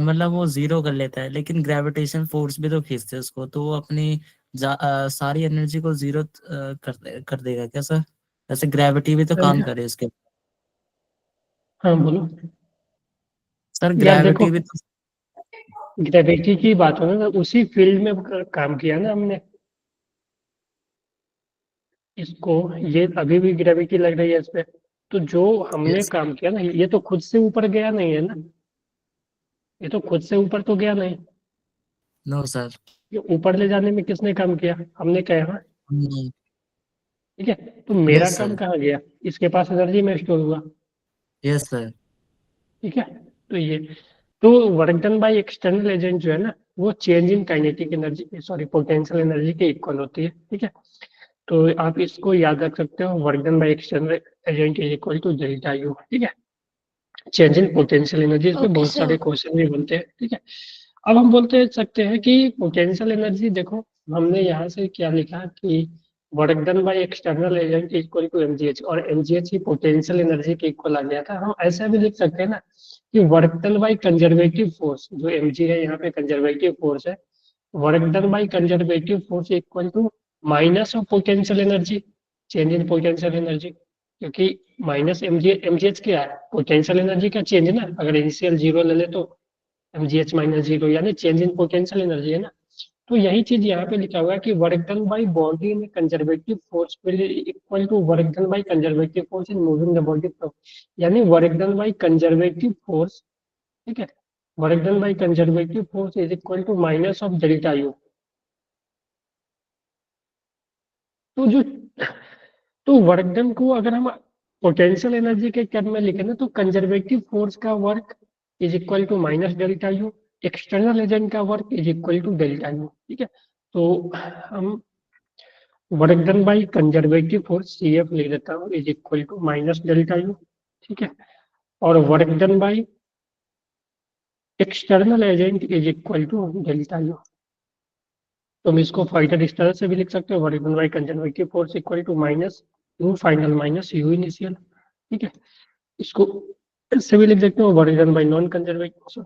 मतलब वो जीरो कर लेता है लेकिन ग्रेविटेशन फोर्स भी तो खींचते हैं उसको, तो वो अपनी सारी एनर्जी को जीरो कर देगा क्या सर? जैसे ग्रेविटी भी तो काम करे उसके। हाँ बोलो। सर यार देखो, ग्रेविटी भी तो। ग्रेविटी की बात हो ना, तो उसी फील्ड में काम किया ना हमने इसको। ये अभी भी ग्रेविटी लग रही है इस पे। तो जो हमने यस। काम किया ना, ये तो खुद से ऊपर गया नहीं है ना। ये तो खुद से ऊपर तो गया नहीं। No sir. ये ऊपर ले जाने में किसने काम किया? हमने किया ना। नहीं। ठीक है, तो मेरा यस काम सर। कहाँ गया? इसके पास एनर्जी में स्टोर हुआ। Yes sir. ठीक है, तो ये तो work done by external agent जो है ना, वो change in kinetic energy, sorry potential energy के इक्वल होती है। ठीक है, तो आप इसको याद रख सकते हो, work done by external agent is equal to delta you. ठीक है, चेंज इन पोटेंशियल एनर्जी, इस पे Okay, बहुत सारे sir. क्वेश्चन भी बनते हैं। ठीक है, अब हम बोलते सकते हैं कि पोटेंशियल एनर्जी देखो, हमने यहाँ से क्या लिखा कि work done by external agent equal to MGH, और एमजीएच ही पोटेंशियल एनर्जी के इक्वल आ गया था। हम ऐसा भी लिख सकते हैं ना कि work done by conservative force, जो एमजी है यहाँ पे कंजर्वेटिव फोर्स है, work done by conservative force equal to minus of potential energy, change in potential energy. क्योंकि माइनस एमजी एमजीएच क्या है? पोटेंशियल एनर्जी का चेंज ना, अगर इनिशियल जीरो ले ले तो एमजीएच माइनस जीरो, यानी चेंज इन पोटेंशियल एनर्जी है ना। तो यही चीज यहाँ पे लिखा हुआ है कि work done by body in conservative force will equal to work done by conservative force in moving the body, यानी work done by conservative force. ठीक है, work done by conservative force is equal to minus of delta u. तो जो तो work done को अगर हम potential energy के टर्म में लिखें ना, तो कंजर्वेटिव फोर्स का work is equal to minus delta u, external agent का work is equal to delta you. ठीक है, तो हम work done by conservative force C F लिख देता हूँ is equal to minus delta you. ठीक है, और work done by external agent is equal to delta u. तो हम इसको फर्दर इस तरह से भी लिख सकते हैं, work done by conservative force equal to minus u final minus you initial. ठीक है, इसको इससे भी लिख सकते हो, work done by non conservative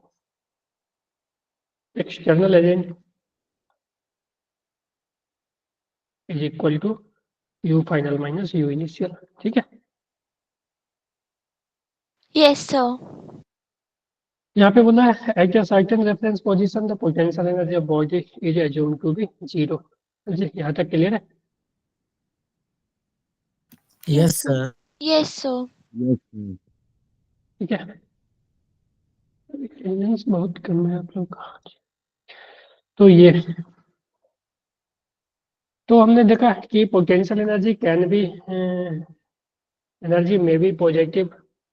external agent is equal to you final minus you initial. ठीक है, Yes, sir. यहाँ पे बोला है at a certain reference position the potential energy of body is assumed to be zero. जी यहाँ तक clear है? Yes sir. Yes, sir. ठीक है, अटेंडेंस बहुत कम है आप लोग का। तो ये तो हमने देखा कि potential energy can be energy में बी पॉजिटिव,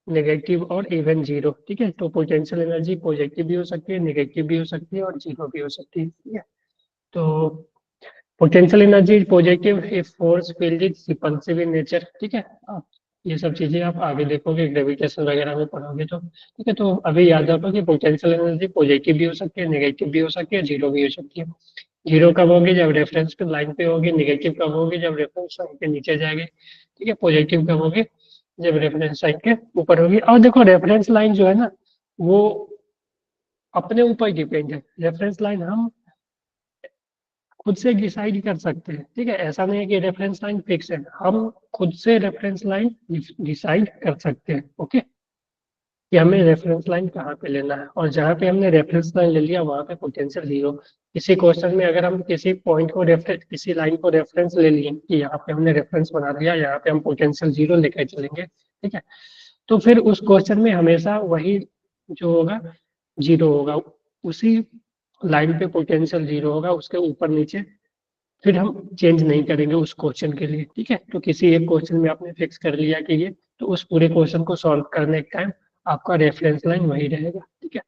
नेगेटिव और इवन जीरो। ठीक है, तो पोटेंशियल एनर्जी पॉजिटिव भी हो सकती है, नेगेटिव भी हो सकती है और जीरो भी हो सकती है। ठीक है, तो potential energy is positive if force field is repulsive in nature. ठीक है, आप ये सब चीजें आप आगे देखोगे ग्रेविटेशन वगैरह में पढ़ोगे तो। ठीक है, तो अभी याद रखो कि पोटेंशियल एनर्जी पॉजिटिव भी हो सकती है, नेगेटिव भी हो सकती है, जीरो भी हो सकती है। जीरो कब होगी? जब रेफरेंस पे लाइन पे होगी। नेगेटिव कब होगी? जब रेफरेंस लाइन के नीचे जाएगी। ठीक है, पॉजिटिव कब होगी? जब रेफरेंस लाइन के ऊपर होगी। और देखो रेफरेंस लाइन जो है ना, वो अपने ऊपर डिपेंड है। रेफरेंस लाइन हम खुद से डिसाइड कर सकते हैं। ठीक है, ऐसा नहीं है कि रेफरेंस लाइन फिक्स है, हम खुद से रेफरेंस लाइन डिसाइड कर सकते हैं। ओके, कि हमें रेफरेंस लाइन कहाँ पे लेना है, और जहाँ पे हमने रेफरेंस लाइन ले लिया वहाँ पे पोटेंशियल जीरो। किसी क्वेश्चन में अगर हम किसी पॉइंट को रेफरेंस, किसी लाइन को रेफरेंस ले लिए कि यहाँ पे हमने रेफरेंस बना लिया, यहाँ पे हम पोटेंशियल जीरो लेकर चलेंगे। ठीक है, तो फिर उस क्वेश्चन में हमेशा वही जो होगा जीरो होगा, उसी लाइन पे पोटेंशियल जीरो होगा, उसके ऊपर नीचे फिर हम चेंज नहीं करेंगे उस क्वेश्चन के लिए। ठीक है, तो किसी एक क्वेश्चन में आपने फिक्स कर लिया कि ये, तो उस पूरे क्वेश्चन को सॉल्व करने के टाइम आपका रेफरेंस लाइन वही रहेगा। ठीक है,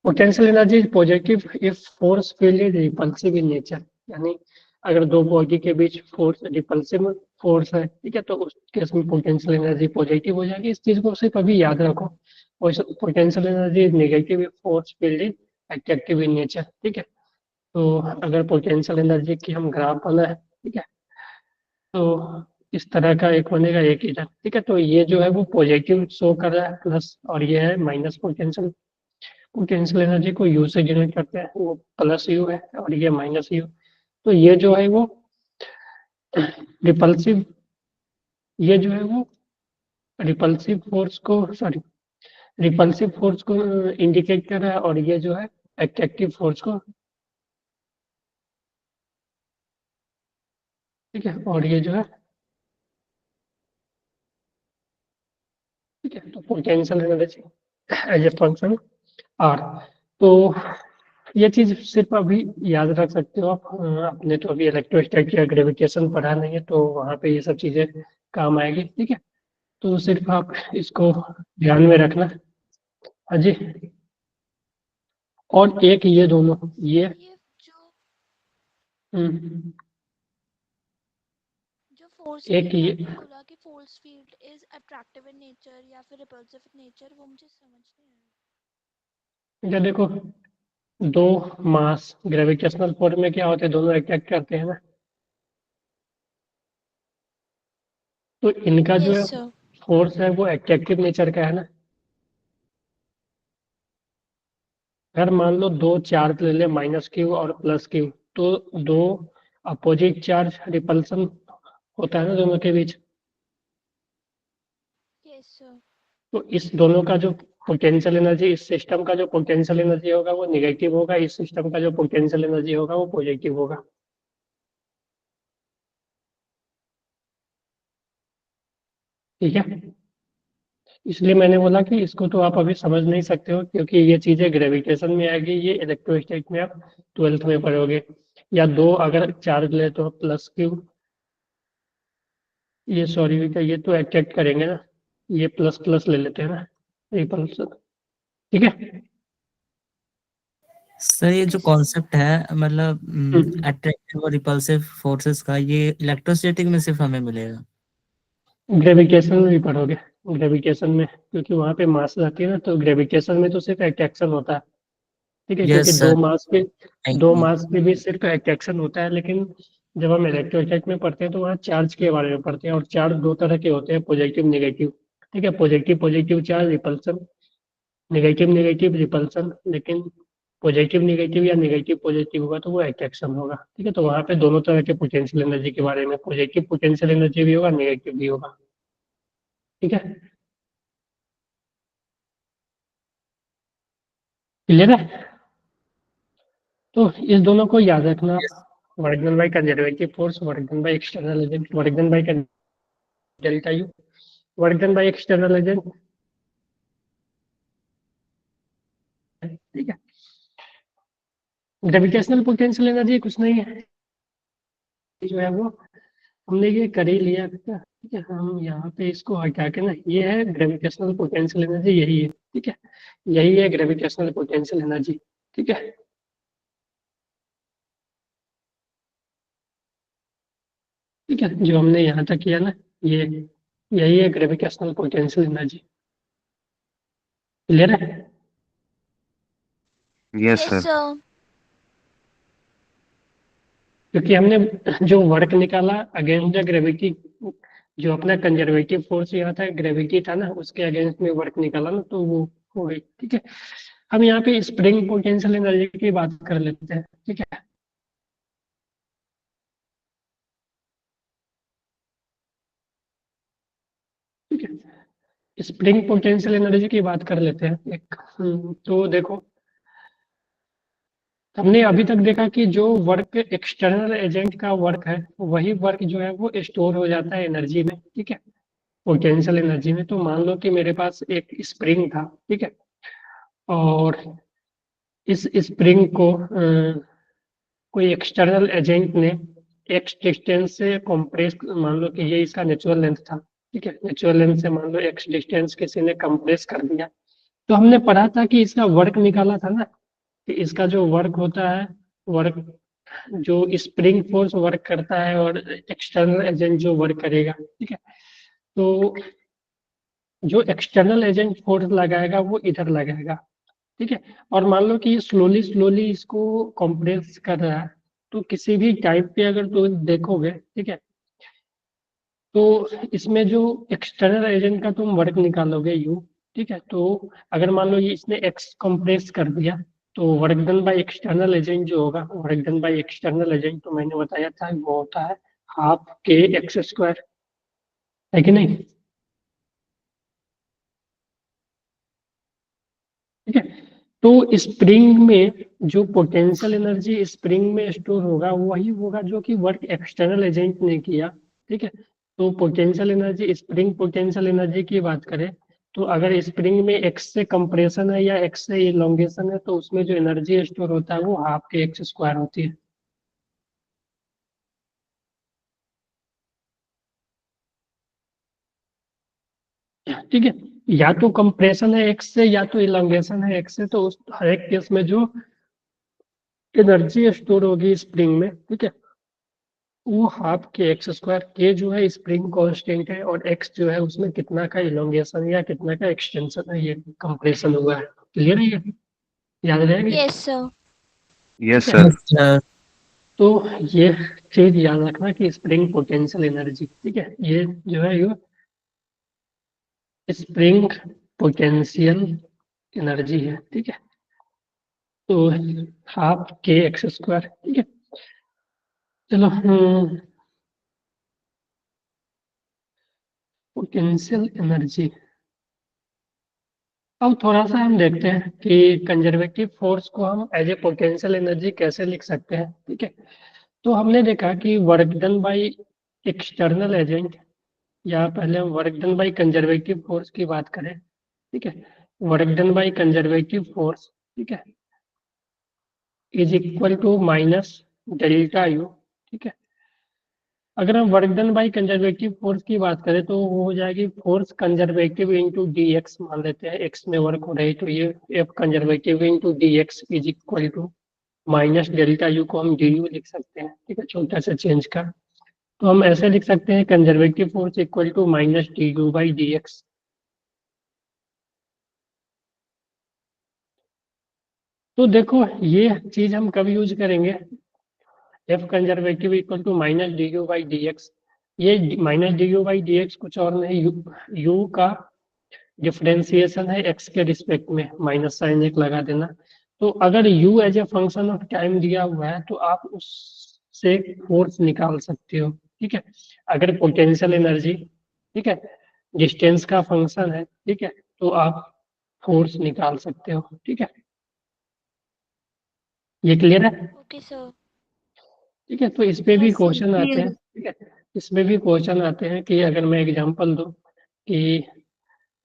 potential energy is positive if force field is repulsive in nature, यानी अगर दो बॉडी के बीच फोर्स रिपल्सिव फोर्स है, ठीक है, तो उस केस में पोटेंशियल एनर्जी पॉजिटिव हो जाएगी। इस चीज को सिर्फ अभी याद रखो। और potential energy negative force field in attractive in nature, ठीक है। तो अगर पोटेंशियल एनर्जी की हम ग्राफ बना है, ठीक है, तो इस तरह का एक बनेगा, एक इधर, ठीक है। तो ये जो है वो पॉजिटिव शो कर रहा है प्लस, और ये है माइनस पोटेंशियल। पोटेंशियल एनर्जी को यू से डिनोट करते हैं, वो प्लस यू है और ये माइनस यू। तो ये जो है वो रिपल्सिव, ये जो है वो रिपल्सिव फोर्स को, सॉरी, रिपल्सिव फोर्स को इंडिकेट कर रहा है, और ये जो है एट्रैक्टिव फोर्स को, ठीक है। और ये जो है, ठीक है, तो potential energy as a function R. तो ये चीज सिर्फ अभी याद रख सकते हो आप। आपने तो अभी इलेक्ट्रोस्टैटिक या ग्रेविटेशन पढ़ा नहीं है, तो वहाँ पे ये सब चीजें काम आएगी, ठीक है। तो सिर्फ आप इसको ध्यान में रखना। हाँ जी। और एक ये दोनों, ये ये जो हम्म, जो फोर्स एक फील्ड ये, आपने बोला कि force field is attractive in nature या फिर रिपल्सिव इन नेचर, वो मुझे समझ नहीं आया। ये देखो, दो मास ग्रेविटेशनल फोर्स में क्या होते हैं, दोनों अट्रैक्ट करते हैं ना। तो इनका जो है यस सर। फोर्स है वो अट्रैक्टिव नेचर का है ना। अगर मान लो दो चार्ज ले ले, माइनस क्यू और प्लस क्यू, तो दो अपोजिट चार्ज रिपल्सन होता है ना दोनों के बीच। Yes sir. तो इस दोनों का जो पोटेंशियल एनर्जी, इस सिस्टम का जो पोटेंशियल एनर्जी होगा वो निगेटिव होगा, इस सिस्टम का जो पोटेंशियल एनर्जी होगा वो पॉजिटिव होगा, ठीक है। इसलिए मैंने बोला कि इसको तो आप अभी समझ नहीं सकते हो, क्योंकि ये चीजें ग्रेविटेशन में आएगी, ये इलेक्ट्रोस्टैटिक में आप 12th में पढ़ोगे। या दो अगर चार्ज ले तो प्लस क्यू, ये सॉरी बेटा, ये तो अट्रैक्ट करेंगे ना, ये प्लस प्लस ले लेते हैं ना, रिपल्सन, ठीक है। सर ये जो ओके सर। कॉन्सेप्ट है मतलब हम्म। अट्रैक्टिव और रिपल्सिव फोर्सेस का, ये इलेक्ट्रोस्टैटिक में सिर्फ हमें मिलेगा। ग्रेविटेशन में भी पढ़ोगे, ग्रेविटेशन में, क्योंकि वहां पे मास रहती है ना, तो ग्रेविटेशन में तो सिर्फ अट्रैक्शन होता है, ठीक है, क्योंकि यस सर, थैंक दो यू। मास पे भी सिर्फ अट्रैक्शन होता है। लेकिन जब हम इलेक्ट्रोस्टैटिक में पढ़ते हैं तो वहाँ चार्ज के बारे में पढ़ते हैं, और चार्ज दो तरह के होते हैं, पॉजिटिव नेगेटिव, ठीक है। Positive positive charge repulsion, negative negative repulsion. लेकिन पॉजिटिव नेगेटिव या नेगेटिव पॉजिटिव होगा तो वो अट्रैक्शन होगा, ठीक है। तो वहाँ पे दोनों तरह के पोटेंशियल एनर्जी के बारे में, पॉजिटिव पोटेंशियल एनर्जी भी होगा, नेगेटिव भी होगा, ठीक है। क्लियर है। तो इस दोनों को याद रखना आप। Yes. Work done by conservative force, work done by external agent, work done by delta U, work done by external agent, ठीक है। ग्रेविटेशनल पोटेंशियल एनर्जी कुछ नहीं है, जो है वो हमने ये कर ही लिया, ठीक है। हम यहाँ पे इसको हटा के ना, ये है ग्रेविटेशनल पोटेंशियल एनर्जी, यही है, ठीक है। यही है ग्रेविटेशनल पोटेंशियल एनर्जी, ठीक है, ठीक है। जो हमने यहाँ तक किया ना, ये यही है ग्रेविटेशनल पोटेंशियल एनर्जी। क्लियर है। Yes yes sir. सर। क्योंकि हमने जो वर्क निकाला अगेंस्ट द ग्रेविटी, जो अपना कंजर्वेटिव फोर्स यहाँ था, ग्रेविटी था ना, उसके अगेंस्ट में वर्क निकाला ना, तो वो हो गई, ठीक है। हम यहाँ पे स्प्रिंग पोटेंशियल एनर्जी की बात कर लेते हैं, ठीक है। ठीक है, स्प्रिंग पोटेंशियल एनर्जी की बात कर लेते हैं एक। तो देखो, हमने अभी तक देखा कि जो वर्क एक्सटर्नल एजेंट का वर्क है, वही वर्क जो है वो स्टोर हो जाता है एनर्जी में, ठीक है, पोटेंशियल एनर्जी में। तो मान लो कि मेरे पास एक स्प्रिंग था, ठीक है, और इस स्प्रिंग को कोई एक्सटर्नल एजेंट ने एक्स डिस्टेंस से कंप्रेस, मान लो कि ये इसका नेचुरल लेंथ था, ठीक है, नेचुरल लेंथ से मान लो एक्स डिस्टेंस किसी ने कंप्रेस कर दिया। तो हमने पढ़ा था कि इसका वर्क निकाला था ना, कि इसका जो वर्क होता है, वर्क जो स्प्रिंग फोर्स वर्क करता है और एक्सटर्नल एजेंट जो वर्क करेगा, ठीक है। तो जो एक्सटर्नल एजेंट फोर्स लगाएगा वो इधर लगाएगा, ठीक है। और मान लो कि स्लोली स्लोली इसको कंप्रेस कर रहा है, तो किसी भी टाइप पे अगर तुम देखोगे, ठीक है, तो इसमें जो एक्सटर्नल एजेंट का तुम वर्क निकालोगे यू, ठीक है, तो अगर मान लो ये इसने एक्स कंप्रेस कर दिया, तो work done by external agent जो होगा, work done by external agent तो मैंने बताया था वो होता है हाफ के एक्स स्क्वायर, है कि नहीं? ठीक है। तो स्प्रिंग में जो पोटेंशियल एनर्जी स्प्रिंग में स्टोर होगा वही होगा जो कि वर्क एक्सटर्नल एजेंट ने किया, ठीक है। तो potential energy, spring potential energy की बात करें, तो अगर स्प्रिंग में एक्स से कंप्रेशन है या एक्स से इलोंगेशन है, तो उसमें जो एनर्जी स्टोर होता है वो हाफ के एक्स स्क्वायर होती है। ठीक है, या तो कंप्रेशन है एक्स से या तो इलोंगेशन है एक्स से, तो उस हर एक केस में जो एनर्जी स्टोर होगी स्प्रिंग में, ठीक है, वो हाफ के एक्स स्क्वायर, के जो है स्प्रिंग कांस्टेंट है और एक्स जो है उसमें कितना का इलोंगेशन या कितना का एक्सटेंशन है, ये कंप्रेशन हुआ है। क्लियर है ये? याद रहेगा? Yes sir. यस ठीक है। सर। सर तो ये चीज याद रखना कि स्प्रिंग पोटेंशियल एनर्जी, ठीक है, ये जो है ये स्प्रिंग पोटेंशियल एनर्जी है, ठीक है। तो हाफ के एक्स स्क्वायर, ठीक है। चलो, पोटेंशियल एनर्जी। अब थोड़ा सा हम देखते हैं कि कंजर्वेटिव फोर्स को हम एज ए पोटेंशियल एनर्जी कैसे लिख सकते हैं, ठीक है। तो हमने देखा कि work done by external agent, या पहले हम work done by conservative force की बात करें, ठीक है, work done by conservative force, ठीक है, is equal to minus delta you, ठीक है। अगर हम work done by conservative force की बात करें तो वो हो जाएगी force conservative into D X, मान लेते हैं एक्स में वर्क हो रही, तो ये F conservative into D X is equal to minus delta U को हम डी यू लिख सकते हैं, ठीक है, छोटा सा चेंज का। तो हम ऐसे लिख सकते हैं conservative force equal to minus D you by D X. तो देखो ये चीज हम कब यूज करेंगे, F conservative equal to minus D you by D X. ये minus D you by D X कुछ और नहीं, यू का डिफरेंशिएशन है एक्स के रिस्पेक्ट में, माइनस साइन एक लगा देना। तो अगर u as a function of time दिया हुआ है तो आप उससे फोर्स निकाल सकते हो, ठीक है। अगर पोटेंशियल एनर्जी, ठीक है, डिस्टेंस का फंक्शन है, ठीक है, तो आप फोर्स निकाल सकते हो, ठीक है। ये क्लियर है? Okay sir. ठीक है। तो इस पे भी Yes, sir, क्वेश्चन आते clear. हैं, ठीक है, इसमें भी क्वेश्चन आते हैं कि अगर मैं एग्जांपल दूं कि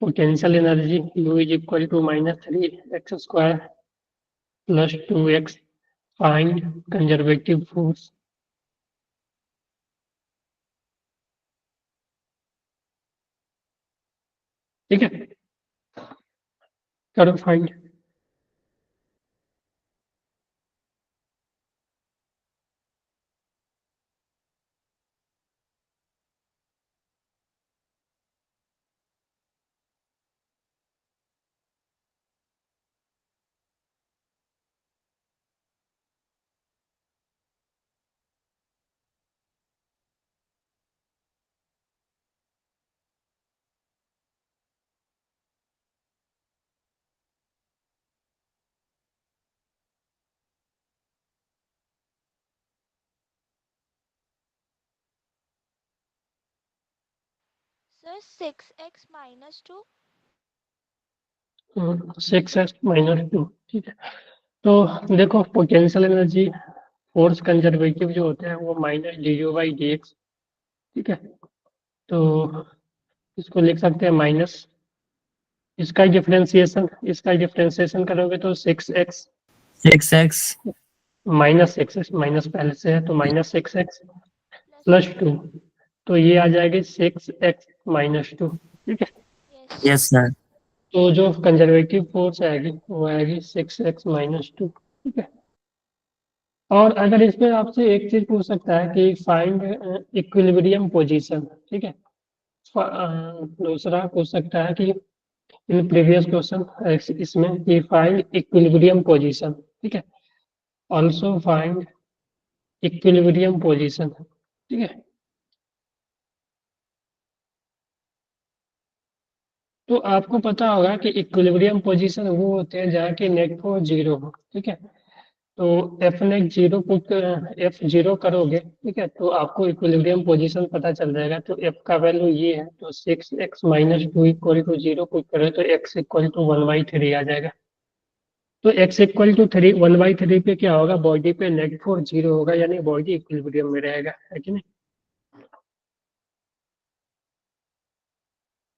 potential energy u is equal to minus 3x square plus 2x, find conservative force. ठीक है, करो find. Sir 6x minus 2। 6x-2, ठीक है। तो देखो पोटेंशियल एनर्जी फोर्स कंजर्वेटिव जो होते हैं वो minus D you by D x, ठीक है। तो इसको लिख सकते हैं माइनस, इसका डिफरेंशिएशन करोगे तो 6x 6x minus x, minus पहले से है तो माइनस 6x प्लस 2, तो ये आ जाएगी 6x माइनस 2, ठीक है। Yes yes sir. तो जो कंजर्वेटिव फोर्स आएगी वो आएगी 6x माइनस 2, ठीक है। और अगर इसमें आपसे एक चीज पूछ सकता है कि फाइंड इक्विलिब्रियम पोजीशन, ठीक है। दूसरा पूछ सकता है कि इन प्रीवियस क्वेश्चन इसमें कि फाइंड इक्विलिब्रियम पोजीशन, ठीक है। ऑल्सो फाइंड इक्विलिब्रियम पोजीशन, ठीक है। तो आपको पता होगा कि इक्विलिब्रियम पोजीशन वो होते हैं जहाँ की नेट फोर्स जीरो हो, ठीक है। तो F net zero put F zero करोगे, ठीक है, तो आपको इक्विलिब्रियम पोजीशन पता चल जाएगा। तो एफ का वैल्यू ये है, तो 6x-2 equal to zero put करो तो x इक्वल टू 1/3 आ जाएगा। तो x इक्वल टू 1/3 पे क्या होगा, बॉडी पे नेट फोर्स जीरो होगा, यानी बॉडी इक्विलिब्रियम में रहेगा, है कि नहीं?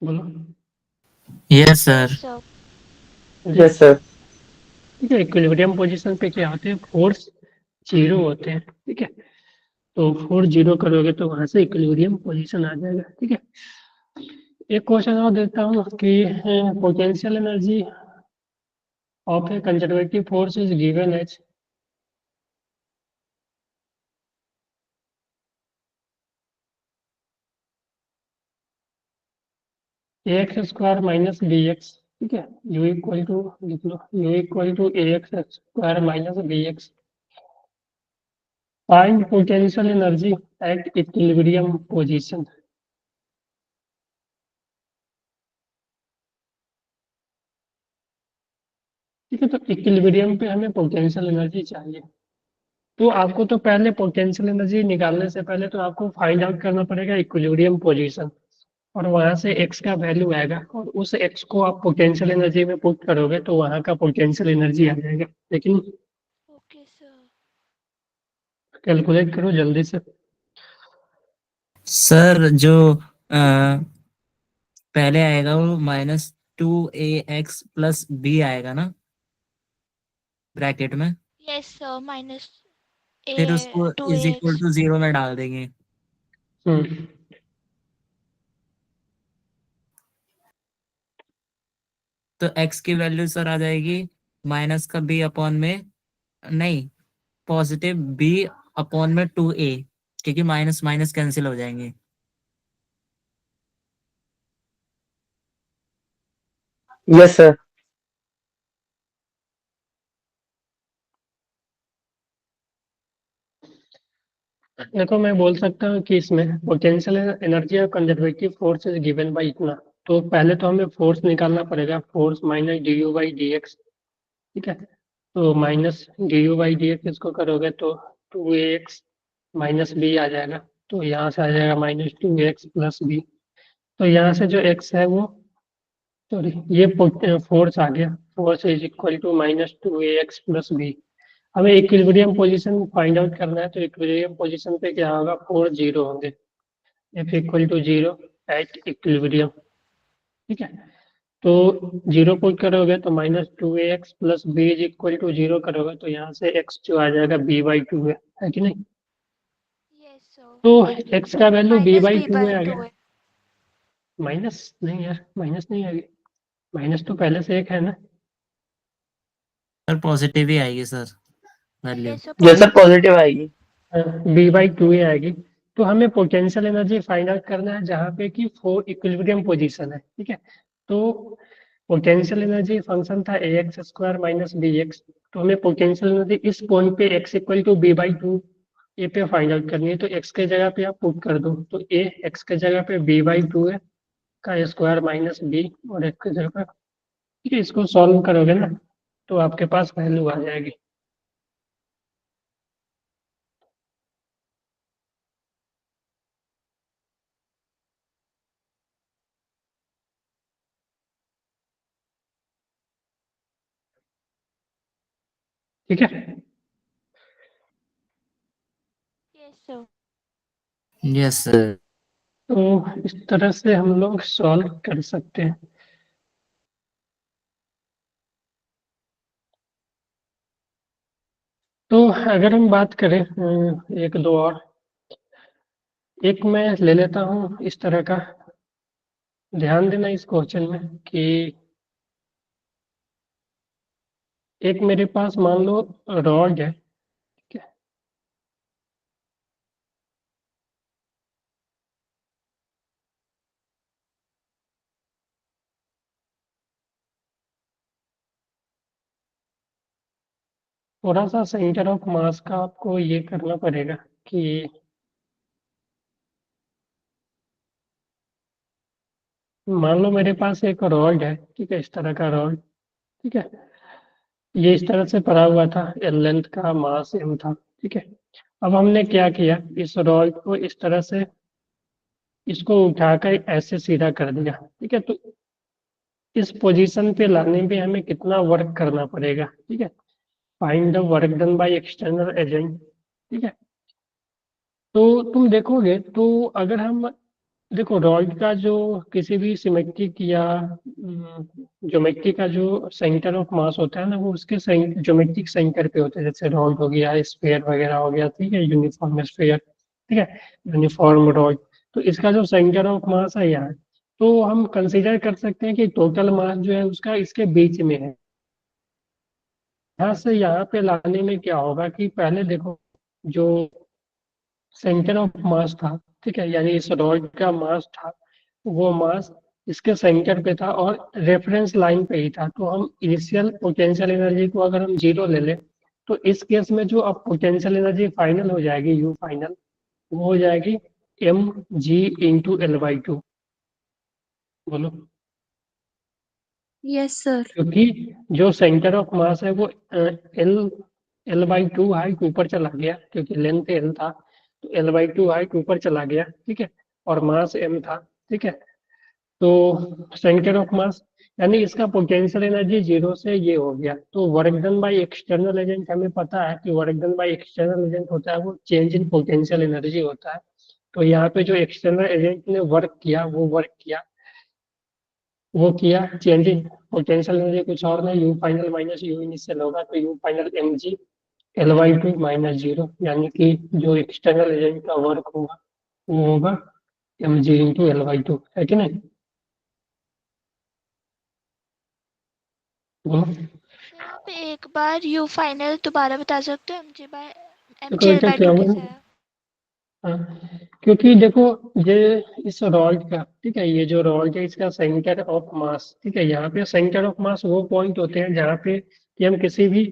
बोलो। Yes sir. Yes sir. Yes sir. ठीक है, इक्विलिब्रियम पोजीशन पे क्या होते हैं, फोर्स जीरो होते हैं, ठीक है। तो फोर्स जीरो करोगे तो वहां से इक्विलिब्रियम पोजीशन आ जाएगा, ठीक है। एक क्वेश्चन और देता हूँ कि potential energy of a conservative force is given as ax² minus b x, ठीक है। u इक्वल टू लिख लो, u equal to ax² minus b x. Find potential energy at equilibrium position. ठीक है, तो इक्विलिब्रियम पे हमें पोटेंशियल एनर्जी चाहिए। तो आपको तो पहले पोटेंशियल एनर्जी निकालने से पहले तो आपको फाइंड आउट करना पड़ेगा इक्विलिब्रियम पोजीशन, और वहां से x का वैल्यू आएगा, और उस x को आप पोटेंशियल एनर्जी में पुट करोगे तो वहां का पोटेंशियल एनर्जी आ जाएगा। लेकिन ओके सर। कैलकुलेट करो जल्दी से। सर जो पहले आएगा वो -2ax+b आएगा ना ब्रैकेट में, यस सर, माइनस फिर ए उसको two is a equal to 0 में डाल देंगे। हम्म तो x की वैल्यू सर आ जाएगी माइनस का b अपॉन में, नहीं, पॉजिटिव b अपॉन में 2a, क्योंकि माइनस माइनस कैंसिल हो जाएंगे। Yes sir. देखो मैं बोल सकता हूँ कि इसमें पोटेंशियल एनर्जी और conservative force is given by इतना। तो पहले तो हमें फोर्स निकालना पड़ेगा, force minus D you by D x, ठीक है। तो minus D you by D x इसको करोगे तो 2ax माइनस बी आ जाएगा। तो यहाँ से आ जाएगा -2x+b। तो यहाँ से जो x है वो, सॉरी, ये फोर्स आ गया, force is equal to -2ax+b। हमें इक्विलिब्रियम पोजीशन फाइंड आउट करना है, तो इक्विलिब्रियम पोजीशन पे क्या होगा, फोर्स जीरो होंगे, F equal to zero at equilibrium, ठीक है। तो जीरो पुट करोगे तो -2ax+b is equal to zero करोगे तो यहाँ से x जो आ जाएगा b/2 है कि नहीं? Yes sir. तो x का value minus b/2 b by आ टू गया। है। माइनस नहीं यार, माइनस नहीं आएगी, माइनस तो पहले से एक है ना। सर पॉजिटिव ही आएगी sir value. Yes sir, yes sir, positive. Positive आएगी। b/2 ही आएगी। तो हमें पोटेंशियल एनर्जी फाइंड आउट करना है जहाँ पे कि फोर इक्विलिब्रियम पोजीशन है, ठीक है। तो पोटेंशियल एनर्जी फंक्शन था ax² माइनस बी एक्स। तो हमें पोटेंशियल एनर्जी इस पॉइंट पे x equal to b/2 a पे फाइंड आउट करनी है। तो x के जगह पे आप पुट कर दो, तो a x के जगह पे b/2 है का स्क्वायर माइनस b, और x के जगह पे, ठीक है। इसको सॉल्व करोगे ना तो आपके पास वैल्यू आ जाएगी। ठीक है, यस सर। Yes sir. तो इस तरह से हम लोग सॉल्व कर सकते हैं। तो अगर हम बात करें एक दो और, एक मैं ले लेता हूँ इस तरह का, ध्यान देना इस क्वेश्चन में कि एक मेरे पास मान लो रॉड है, ठीक है। थोड़ा सा सेंटर ऑफ मास का आपको ये करना पड़ेगा कि मान लो मेरे पास एक रॉड है, ठीक है, इस तरह का रॉड, ठीक है, ये इस तरह से पड़ा हुआ था, एल लेंथ का, मास एम था, ठीक है। अब हमने क्या किया, इस रॉड को इस तरह से इसको उठाकर ऐसे सीधा कर दिया, ठीक है। तो इस पोजीशन पे लाने में हमें कितना वर्क करना पड़ेगा, ठीक है। Find the work done by external agent, ठीक है। तो तुम देखोगे तो अगर हम देखो रॉड का जो किसी भी सिमेट्रिक या ज्योमेट्री का जो सेंटर ऑफ मास होता है ना, वो उसके ज्योमेट्रिक सेंटर पे होता है। जैसे रॉड हो गया, स्फीयर वगैरह हो गया, ठीक है, यूनिफॉर्म स्फीयर, ठीक है, यूनिफॉर्म रॉड। तो इसका जो सेंटर ऑफ मास है यहाँ, तो हम कंसीडर कर सकते हैं कि टोटल मास जो है उसका इसके बीच में है। यहाँ से यहाँ पे लाने में क्या होगा कि पहले देखो, जो सेंटर ऑफ मास था, ठीक है, यानी इस रॉड का मास था, वो मास इसके सेंटर पे था और रेफरेंस लाइन पे ही था। तो हम इनिशियल पोटेंशियल एनर्जी को अगर हम जीरो ले लें, तो इस केस में जो अब पोटेंशियल एनर्जी फाइनल हो जाएगी, यू फाइनल, वो हो जाएगी M ji into L by two. बोलो। Yes sir. क्योंकि जो सेंटर ऑफ मास है वो L L by two height ऊपर चला गया, क्योंकि लेंथ एल था, तो एल बाई टू हाइट ऊपर चला गया, ठीक है, और मास एम था, ठीक है। तो सेंटर ऑफ मास यानी इसका पोटेंशियल एनर्जी जीरो से ये हो गया। तो work done by external agent हमें पता है कि work done by external agent होता है वो चेंज इन पोटेंशियल एनर्जी होता है। तो यहाँ पे जो एक्सटर्नल एजेंट ने वर्क किया, वो किया चेंज इन पोटेंशियल एनर्जी, कुछ और नहीं, u final minus you initial होगा। तो u final M G l by two minus zero, यानी कि जो एक्सटर्नल एजेंट का वर्क होगा वो होगा m ji into l by two, है कि नहीं? बोलो। सर आप एक बार यू फाइनल दोबारा बता सकते हो, एम देखो जी एल बेटा बाई क्या टू हुआ, कैसे आया? हाँ, क्योंकि देखो ये इस रॉड का, ठीक है, ये जो रॉड है इसका सेंटर ऑफ मास, ठीक है, यहाँ पे सेंटर ऑफ मास वो पॉइंट होते हैं जहाँ पे कि हम किसी भी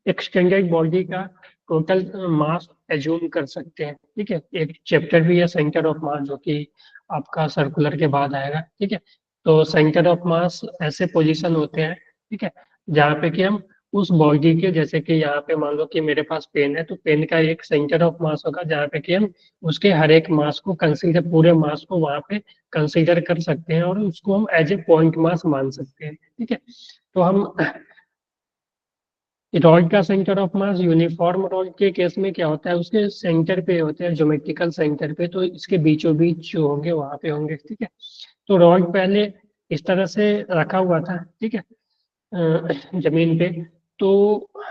एक्सटेंडेड बॉडी का टोटल मास एज्यूम कर सकते हैं, ठीक है। एक चैप्टर भी है सेंटर ऑफ मास, जो कि आपका सर्कुलर के बाद आएगा, ठीक है। तो सेंटर ऑफ मास ऐसे पोजीशन होते हैं, ठीक है, जहाँ पे कि हम उस बॉडी के, जैसे कि यहाँ पे मान लो कि मेरे पास पेन है, तो पेन का एक सेंटर ऑफ मास होगा जहाँ पे कि हम उसके हर एक मास को कंसीडर, पूरे मास को वहां पे कंसीडर कर सकते हैं और उसको हम एज ए पॉइंट मास मान सकते हैं, ठीक है। तो हम रॉड का centre of mass uniform rod के केस में क्या होता है, उसके सेंटर पे होते हैं, ज्योमेट्रिकल सेंटर पे, तो इसके बीचों बीच जो होंगे वहां पे होंगे, ठीक है। तो रॉड पहले इस तरह से रखा हुआ था, ठीक है, जमीन पे। तो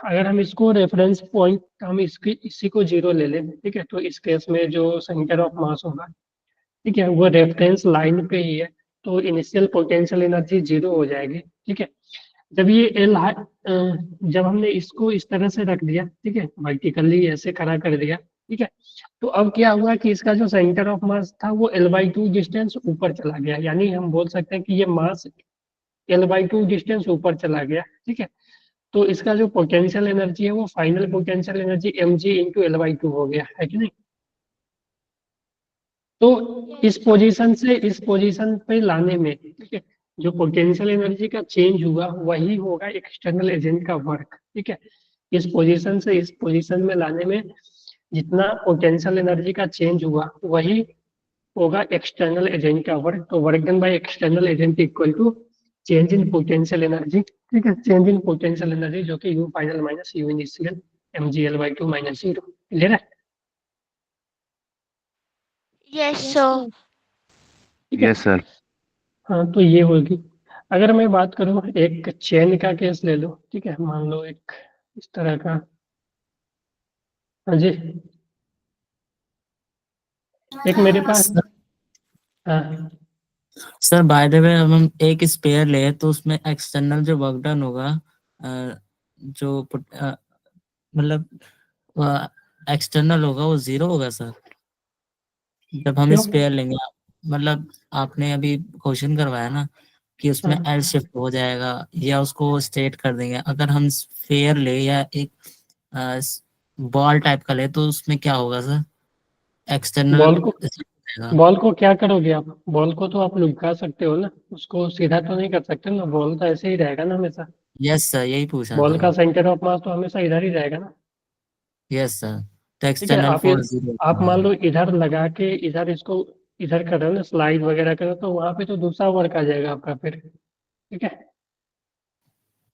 अगर हम इसको रेफरेंस पॉइंट, हम इसकी इसी को जीरो ले लें, ठीक है, तो इस केस में जो सेंटर ऑफ मास होगा, ठीक है, वो रेफरेंस लाइन पे ही है। तो इनिशियल पोटेंशियल एनर्जी जीरो हो जाएगी, ठीक है। जब ये जब हमने इसको इस तरह से रख दिया, ठीक है, वर्टिकली ऐसे खड़ा कर दिया, ठीक है, तो अब क्या हुआ कि इसका जो सेंटर ऑफ मास था वो एल बाई टू डिस्टेंस ऊपर चला गया, यानी हम बोल सकते हैं कि ये मास एल बाई टू डिस्टेंस ऊपर चला गया, ठीक है। तो इसका जो पोटेंशियल एनर्जी है वो final potential energy m ji into L by two हो गया, है कि नहीं? तो इस पोजीशन से इस पोजीशन पे लाने में, ठीक है, जो पोटेंशियल एनर्जी का चेंज हुआ वही होगा एक्सटर्नल एजेंट का वर्क, ठीक है। इस पोजीशन से इस पोजीशन में लाने में जितना पोटेंशियल एनर्जी का चेंज हुआ वही होगा एक्सटर्नल एजेंट का वर्क। तो work done by external agent equal to change in potential energy, ठीक है, चेंज इन पोटेंशियल एनर्जी जो कि u final minus you initial M ji L by two minus zero. Clear है? Yes sir. ठीक है। Yes sir. हाँ, तो ये होगी। अगर मैं बात करूँ एक चेन का केस ले लो, ठीक है, मान लो एक इस तरह का, हाँ जी, एक मेरे पास, हाँ सर बाय द वे हम एक स्पेयर ले तो उसमें एक्सटर्नल जो वर्क डन होगा, जो मतलब एक्सटर्नल होगा वो जीरो होगा सर, जब हम क्यों? स्पेयर लेंगे। मतलब आपने अभी क्वेश्चन करवाया ना कि उसमें एल शिफ्ट हो जाएगा या उसको स्टेट कर देंगे। अगर हम स्फेयर ले या एक बॉल टाइप का ले तो उसमें क्या होगा सर? एक्सटर्नल बॉल को क्या करोगे आप? बॉल को तो आप लुढ़का सकते हो ना, उसको सीधा तो नहीं कर सकते ना, बॉल तो ऐसे ही रहेगा ना हमेशा। यस सर, यही पूछा था बॉल का मैं। सेंटर ऑफ मास तो हमेशा इधर ही रहेगा ना। यस सर, तो ठीक है, एक्सटर्नल फोर्स जीरो आप मान लो इधर लगा के इधर इसको इधर कर रहे हो ना, स्लाइड वगैरह कर रहे हो, तो वहां पे तो दूसरा वर्क आ जाएगा आपका फिर। ठीक है,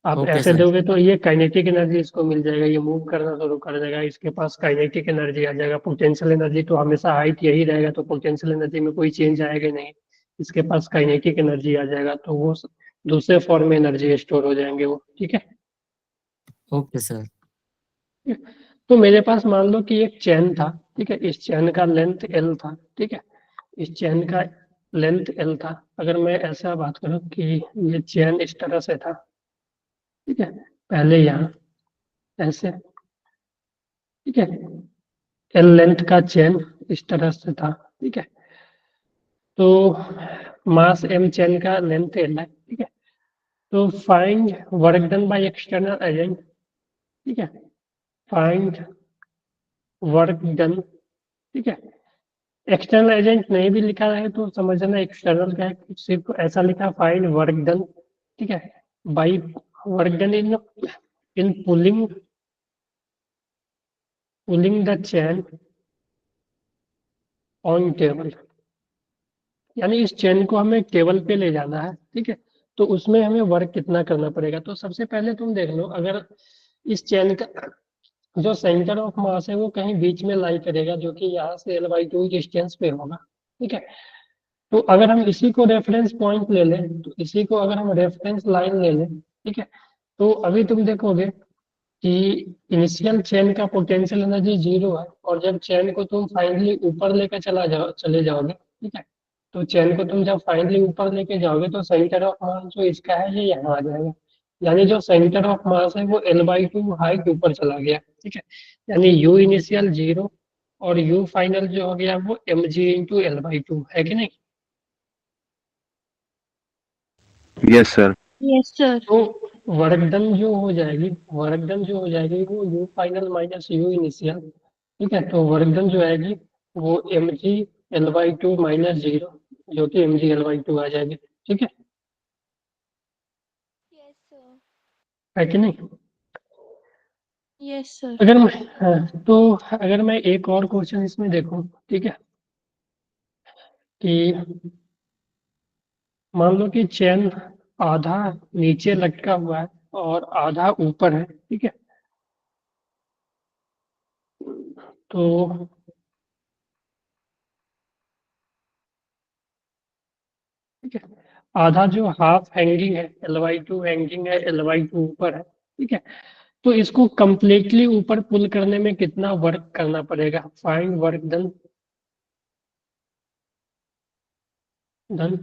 आप ओके ऐसे सर। दोगे तो ये काइनेटिक एनर्जी इसको मिल जाएगा, ये मूव करना शुरू कर देगा, इसके पास काइनेटिक एनर्जी आ जाएगा। पोटेंशियल एनर्जी तो हमेशा हाइट यही रहेगा, तो पोटेंशियल एनर्जी में कोई चेंज आएगा ही नहीं। इसके पास काइनेटिक एनर्जी आ जाएगा, तो वो दूसरे फॉर्म में एनर्जी स्टोर हो जाएंगे वो। ठीक है, ओके सर। तो मेरे पास मान लो कि एक चैन था। ठीक है, इस चैन का लेंथ एल था। ठीक है, इस चैन का लेंथ एल था। अगर मैं ऐसा बात करूं कि ये चैन इस तरह से था। ठीक है, पहले यहाँ ऐसे। ठीक है, एल लेंथ का चेन इस तरह से था। ठीक है, तो मास एम चेन का लेंथ एल है। ठीक है, तो find work done by external agent. ठीक है, फाइंड वर्क डन। ठीक है, एक्सटर्नल एजेंट नहीं भी लिखा है तो समझना एक्सटर्नल का है, सिर्फ ऐसा लिखा फाइंड वर्क डन। ठीक है, by work done in in pulling the chain on table. यानी इस चेन को हमें टेबल पे ले जाना है। ठीक है, तो उसमें हमें वर्क कितना करना पड़ेगा? तो सबसे पहले तुम देख लो, अगर इस चेन का जो सेंटर ऑफ मास है वो कहीं बीच में लाई करेगा, जो कि यहाँ से L/2 डिस्टेंस पे होगा। ठीक है, तो अगर हम इसी को रेफरेंस पॉइंट ले लें, तो इसी को अगर हम रेफरेंस लाइन ले लें। ठीक है, तो अभी तुम देखोगे कि इनिशियल चेन का पोटेंशियल एनर्जी 0 है, और जब चेन को तुम फाइनली ऊपर लेकर चले जाओगे। ठीक है, तो चेन को तुम जब फाइनली ऊपर लेके जाओगे तो सेंटर ऑफ मास जो इसका है ये यहाँ आ जाएगा। यानी जो सेंटर ऑफ मास है वो L/2 हाइट ऊपर चला गया। ठीक है, यानी यू इनिशियल 0 और यू फाइनल जो हो गया वो mg/L/2 है कि नहीं? Yes sir. Yes, sir. तो वर्क डन जो हो जाएगी, वो you final minus you initial. ठीक है, तो वर्क डन जो आएगी वो mg/2 माइनस 0, जो कि mg/2 आ जाएगी। ठीक है, यस सर। है कि नहीं? Yes, sir. अगर मैं हाँ, तो अगर मैं एक और क्वेश्चन इसमें देखूं। ठीक है, कि मान लो कि चेन आधा नीचे लटका हुआ है और आधा ऊपर है। ठीक है, तो ठीक है, आधा जो हाफ हैंगिंग है L/2 हैंगिंग है, L/2 ऊपर है। ठीक है, तो इसको कंप्लीटली ऊपर पुल करने में कितना वर्क करना पड़ेगा? Find work done done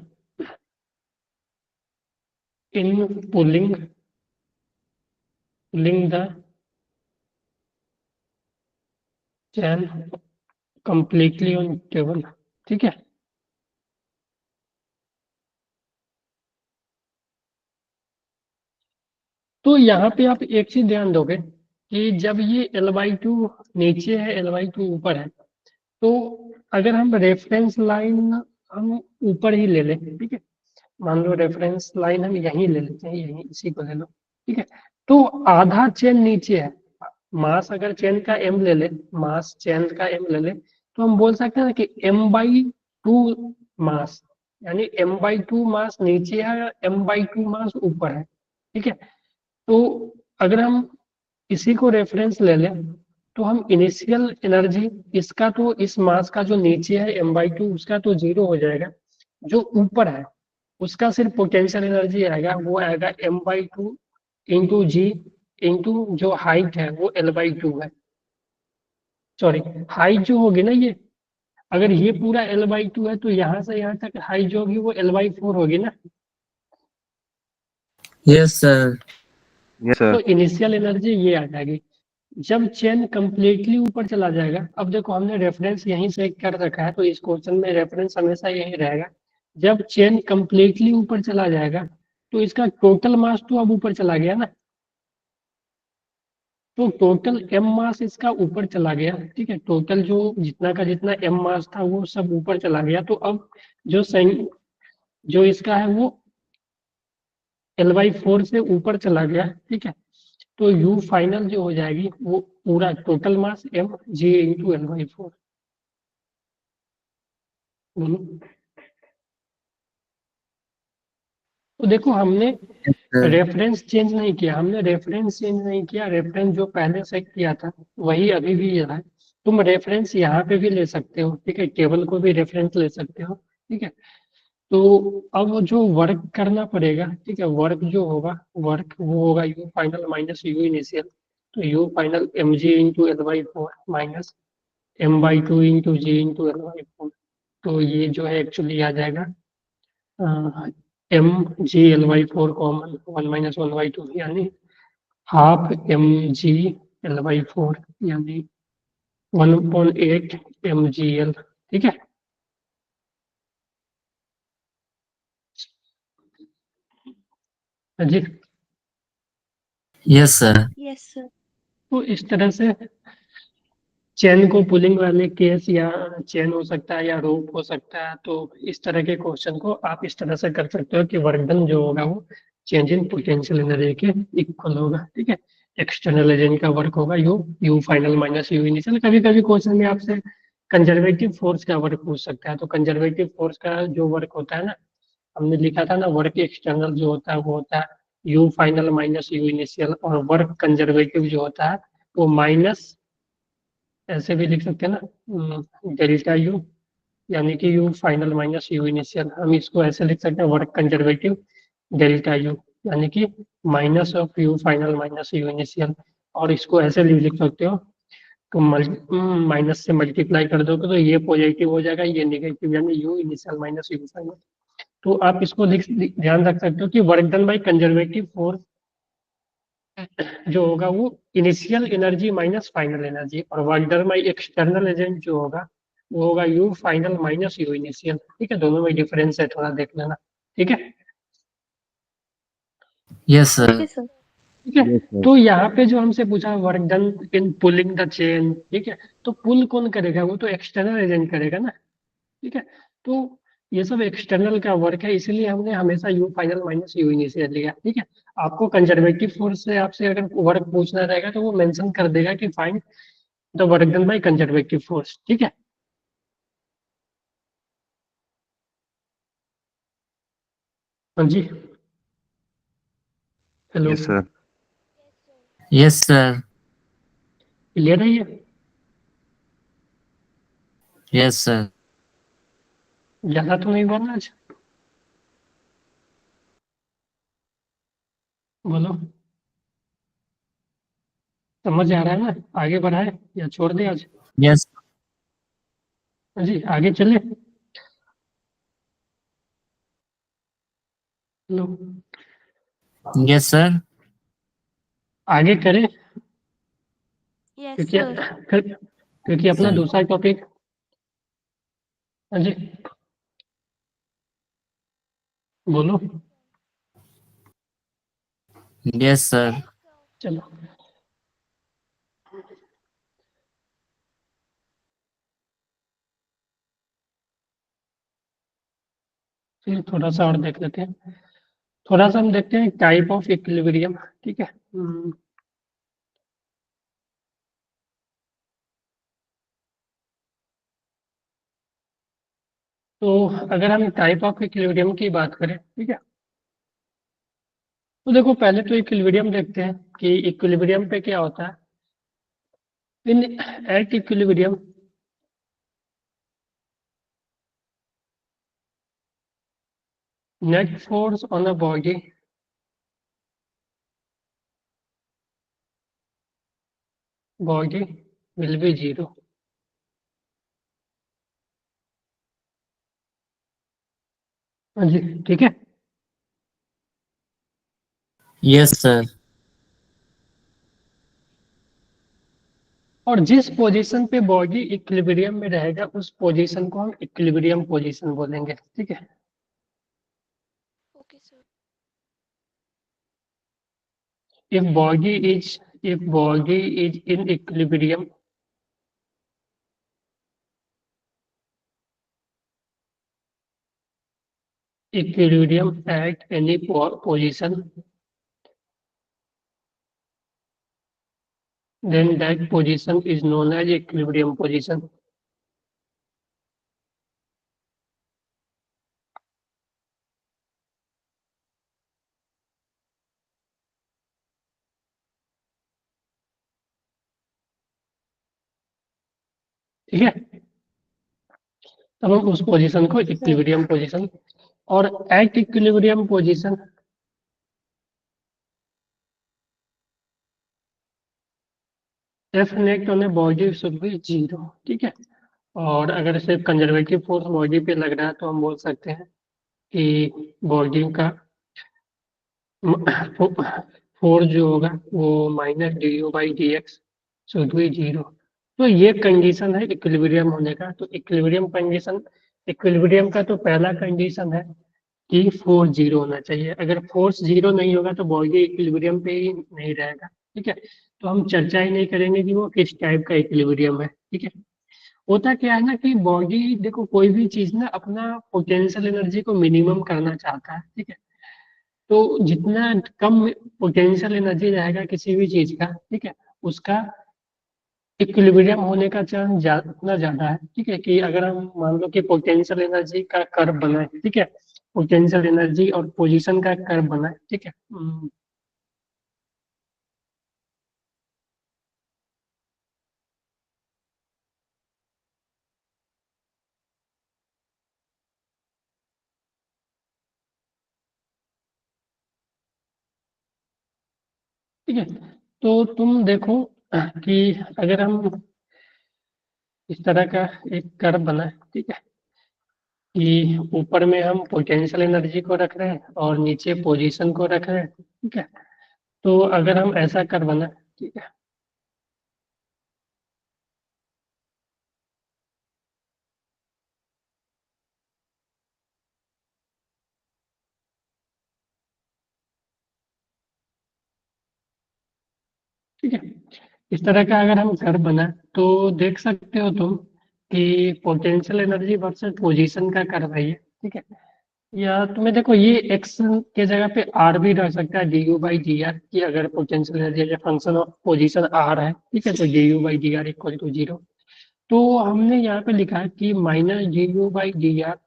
in pulling the chain completely on table. ठीक है, तो यहाँ पे आप एक चीज ध्यान दोगे कि जब ये L/2 नीचे है, L/2 ऊपर है, तो अगर हम रेफरेंस लाइन हम ऊपर ही ले लें। ठीक है, मान लो रेफरेंस लाइन हम यहीं ले लेते हैं, यहीं इसी को ले लो। ठीक है, तो आधा चेन नीचे है। मास अगर चेन का m ले ले, मास चेन का m ले ले, तो हम बोल सकते हैं ना कि m/2 मास, यानी m/2 मास नीचे है या m/2 मास ऊपर है। ठीक है, तो अगर हम इसी को रेफरेंस ले लें तो हम इनिशियल एनर्जी इसका, तो इस मास का जो नीचे है m/2 उसका तो 0 हो जाएगा। जो ऊपर है उसका सिर्फ पोटेंशियल एनर्जी आएगा, वो आएगा m/2 इंटू जी इंटू जो हाइट है वो L/2 है। सॉरी, हाइट जो होगी ना, ये अगर ये पूरा L/2 है तो यहाँ से यहाँ तक हाइट जो होगी वो L/4 होगी ना। Yes sir. यस तो सर। इनिशियल एनर्जी ये आ जाएगी। जब चेन कंप्लीटली ऊपर चला जाएगा, अब देखो हमने रेफरेंस यहीं से कर रखा है, तो इस क्वेश्चन में रेफरेंस हमेशा यही रहेगा। जब चेन कंप्लीटली ऊपर चला जाएगा तो इसका टोटल मास तो अब ऊपर चला गया ना। तो टोटल एम मास इसका ऊपर चला गया, ठीक है, टोटल जो जितना का जितना एम मास था वो सब ऊपर चला गया। तो अब जो जो इसका है वो L/4 से ऊपर चला गया, ठीक है। तो यू फाइनल जो हो जाएगी वो पूरा टोटल मास एम जी इंटू L/4। बोलो। तो देखो हमने रेफरेंस चेंज नहीं किया, रेफरेंस जो पहले से किया था वही अभी भी है। तुम रेफरेंस यहाँ पे भी ले सकते हो, ठीक है, टेबल को भी रेफरेंस ले सकते हो, ठीक है। तो अब जो वर्क करना पड़ेगा, ठीक है, वर्क जो होगा, वर्क वो होगा u final minus you initial. तो u final M G into L/4 minus M/2 into G into L/4। तो ये जो है एक्चुअली आ जाएगा एम जी L/4 कॉमन 1 - 1/2 यानी हाफ एम जी L/4 यानी 1/8 mgl, ठीक है। हाँ जी। Yes sir. Yes, sir. तो इस तरह से चेन को पुलिंग वाले केस, या चेन हो सकता है या रोप हो सकता है, तो इस तरह के क्वेश्चन को आप इस तरह से कर सकते हो कि वर्क डन जो होगा वो चेंज इन पोटेंशियल एनर्जी के इक्वल होगा, ठीक है। एक्सटर्नल एजेंट का वर्क होगा u final minus you initial. कभी कभी क्वेश्चन में आपसे कंजर्वेटिव फोर्स का वर्क पूछ सकता है। तो कंजर्वेटिव फोर्स का जो वर्क होता है ना, हमने लिखा था ना, वर्क एक्सटर्नल जो होता है वो होता है you final minus you initial, और वर्क कंजर्वेटिव जो होता है वो माइनस, ऐसे भी लिख सकते हैं ना, डेल्टा यू, यानी कि u final minus you initial. हम इसको ऐसे लिख सकते हैं वर्क कंजर्वेटिव डेल्टा यू, यानी कि minus of you final minus you initial. और इसको ऐसे भी लिख सकते हो, तो माइनस से मल्टीप्लाई कर दोगे तो ये पॉजिटिव हो जाएगा, ये नेगेटिव, यानी u initial minus u final. तो आप इसको ध्यान रख सकते हो कि work done by conservative force जो होगा वो initial energy minus final energy, और work done by external agent जो होगा वो होगा u final minus you initial, ठीक है। दोनों में डिफरेंस है, थोड़ा देख लेना, ठीक है। Yes sir. Okay, sir. ठीक है। Yes, sir. तो यहाँ पे जो हमसे पूछा work done in pulling the chain, ठीक है, तो पुल कौन करेगा, वो तो एक्सटर्नल एजेंट करेगा ना, ठीक है। तो ये सब एक्सटर्नल का वर्क है, इसलिए हमने हमेशा you final minus you initial लिया, ठीक है। आपको कंजर्वेटिव फोर्स से आपसे अगर वर्क पूछना रहेगा तो वो मेंशन कर देगा कि find the work done by conservative force, ठीक है। हाँ जी। Hello. Yes, sir. Yes sir. Clear है ये? Yes sir. ज्यादा तो नहीं हुआ ना आज? बोलो, समझ आ रहा है ना? आगे बढ़ाए या छोड़ दे आज? यस। हाँ जी, आगे चले। हेलो। Yes sir. आगे करें, Yes, क्योंकि sir. क्योंकि अपना सर। दूसरा टॉपिक। हाँ जी, बोलो। Yes sir. चलो, फिर थोड़ा सा और देख लेते हैं। थोड़ा सा हम देखते हैं टाइप ऑफ इक्विलिब्रियम, ठीक है। तो अगर हम टाइप ऑफ इक्विलिब्रियम की बात करें, ठीक है, तो देखो पहले तो इक्विलिब्रियम देखते हैं कि इक्विलिब्रियम पे क्या होता है। In at equilibrium net force on a body will be zero. हाँ जी, ठीक है। Yes sir. और जिस पोजीशन पे बॉडी इक्विलिब्रियम में रहेगा उस पोजीशन को हम इक्विलिब्रियम पोजीशन बोलेंगे, ठीक है। Okay, sir. If body is if body is in equilibrium at any position, then that position is known as equilibrium position. ठीक है, तब हम उस पोजीशन को इक्विलिब्रियम पोजीशन, और eight equilibrium position F net on a body should be 0। ठीक है, और अगर सिर्फ कंजर्वेटिव फोर्स बॉडी पे लग रहा है तो हम बोल सकते हैं कि बॉडी का फोर्स जो होगा वो minus D you by D x should be 0। तो ये कंडीशन है इक्विलिब्रियम होने का। तो इक्विलिब्रियम कंडीशन, इक्विलिब्रियम का तो पहला कंडीशन है कि फोर्स 0 होना चाहिए। अगर फोर्स 0 नहीं होगा तो बॉडी इक्विलिब्रियम पे ही नहीं रहेगा। ठीक है, तो हम चर्चा ही नहीं करेंगे कि वो किस टाइप का इक्विलिब्रियम है। ठीक है, होता क्या है ना कि बॉडी, देखो कोई भी चीज ना अपना पोटेंशियल एनर्जी को मिनिमम करना चाहता है। ठीक है, तो जितना कम पोटेंशियल एनर्जी रहेगा किसी भी चीज का, ठीक है, उसका इक्विलिब्रियम होने का चांस उतना ज्यादा है। ठीक है, कि अगर हम मान लो कि पोटेंशियल एनर्जी का कर्व बनाए, ठीक है, पोटेंशियल एनर्जी और पोजीशन का कर्व बनाए, ठीक है, ठीक है, तो तुम देखो कि अगर हम इस तरह का एक कर्व बनाए, ठीक है, कि ऊपर में हम पोटेंशियल एनर्जी को रख रहे हैं और नीचे पोजीशन को रख रहे हैं। ठीक है, तो अगर हम ऐसा कर्व बनाए, ठीक है, ठीक है, इस तरह का अगर हम कर्व बनाए तो देख सकते हो तुम कि पोटेंशियल एनर्जी वर्सेस पोजीशन का कर्व है ये। ठीक है, या तुम्हें देखो ये एक्स के जगह पे आर भी रह सकता है, d you by d r, की अगर potential energy function of position r है, ठीक है, तो d you by d r equal to 0। तो हमने यहाँ पे लिखा है कि minus D you by d r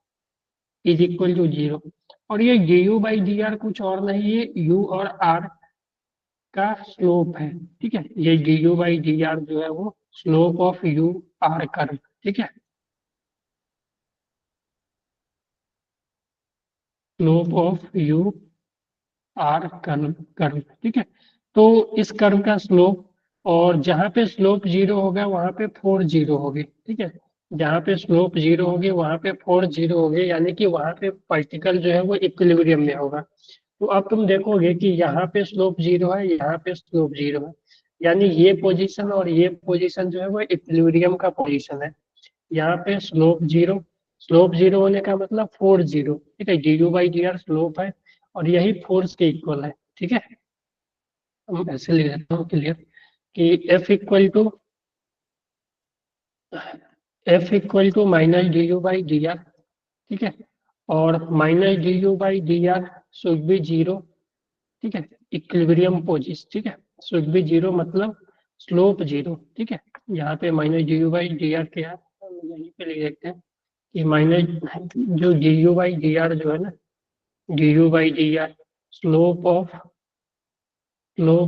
is equal to 0, और ये d you by d r कुछ और नहीं, ये यू और आर का स्लोप है। ठीक है, ये d you by d r जो है वो slope of u r curve. ठीक है, slope of u r curve. ठीक है, तो इस कर्व का स्लोप, और जहाँ पे स्लोप 0 होगा वहां पे फोर्स 0 होगी। ठीक है, जहाँ पे स्लोप 0 होगी वहां पे फोर्स 0 होगी, यानी कि वहां पे पार्टिकल जो है वो इक्विलिब्रियम में होगा। तो अब तुम देखोगे कि यहाँ पे स्लोप 0 है, यहाँ पे स्लोप 0 है, यानी ये पोजीशन और ये पोजीशन जो है वो इक्विलिब्रियम का पोजीशन है। यहाँ पे स्लोप 0, स्लोप 0 होने का मतलब फोर्स 0। ठीक है, d you by d r slope है और यही फोर्स के इक्वल है। ठीक है, हम ऐसे लिख देता हूँ क्लियर कि F equal to minus D you by d r. ठीक है, और minus D you by d r should be 0। ठीक है, इक्विलिब्रियम पोजीशन। ठीक है, शुड बी 0 मतलब स्लोप 0। ठीक है, यहाँ पे minus D you by d are क्या है, हम यहीं पे लिख देते हैं कि माइनस जो d you by d r जो है ना, d you by d r slope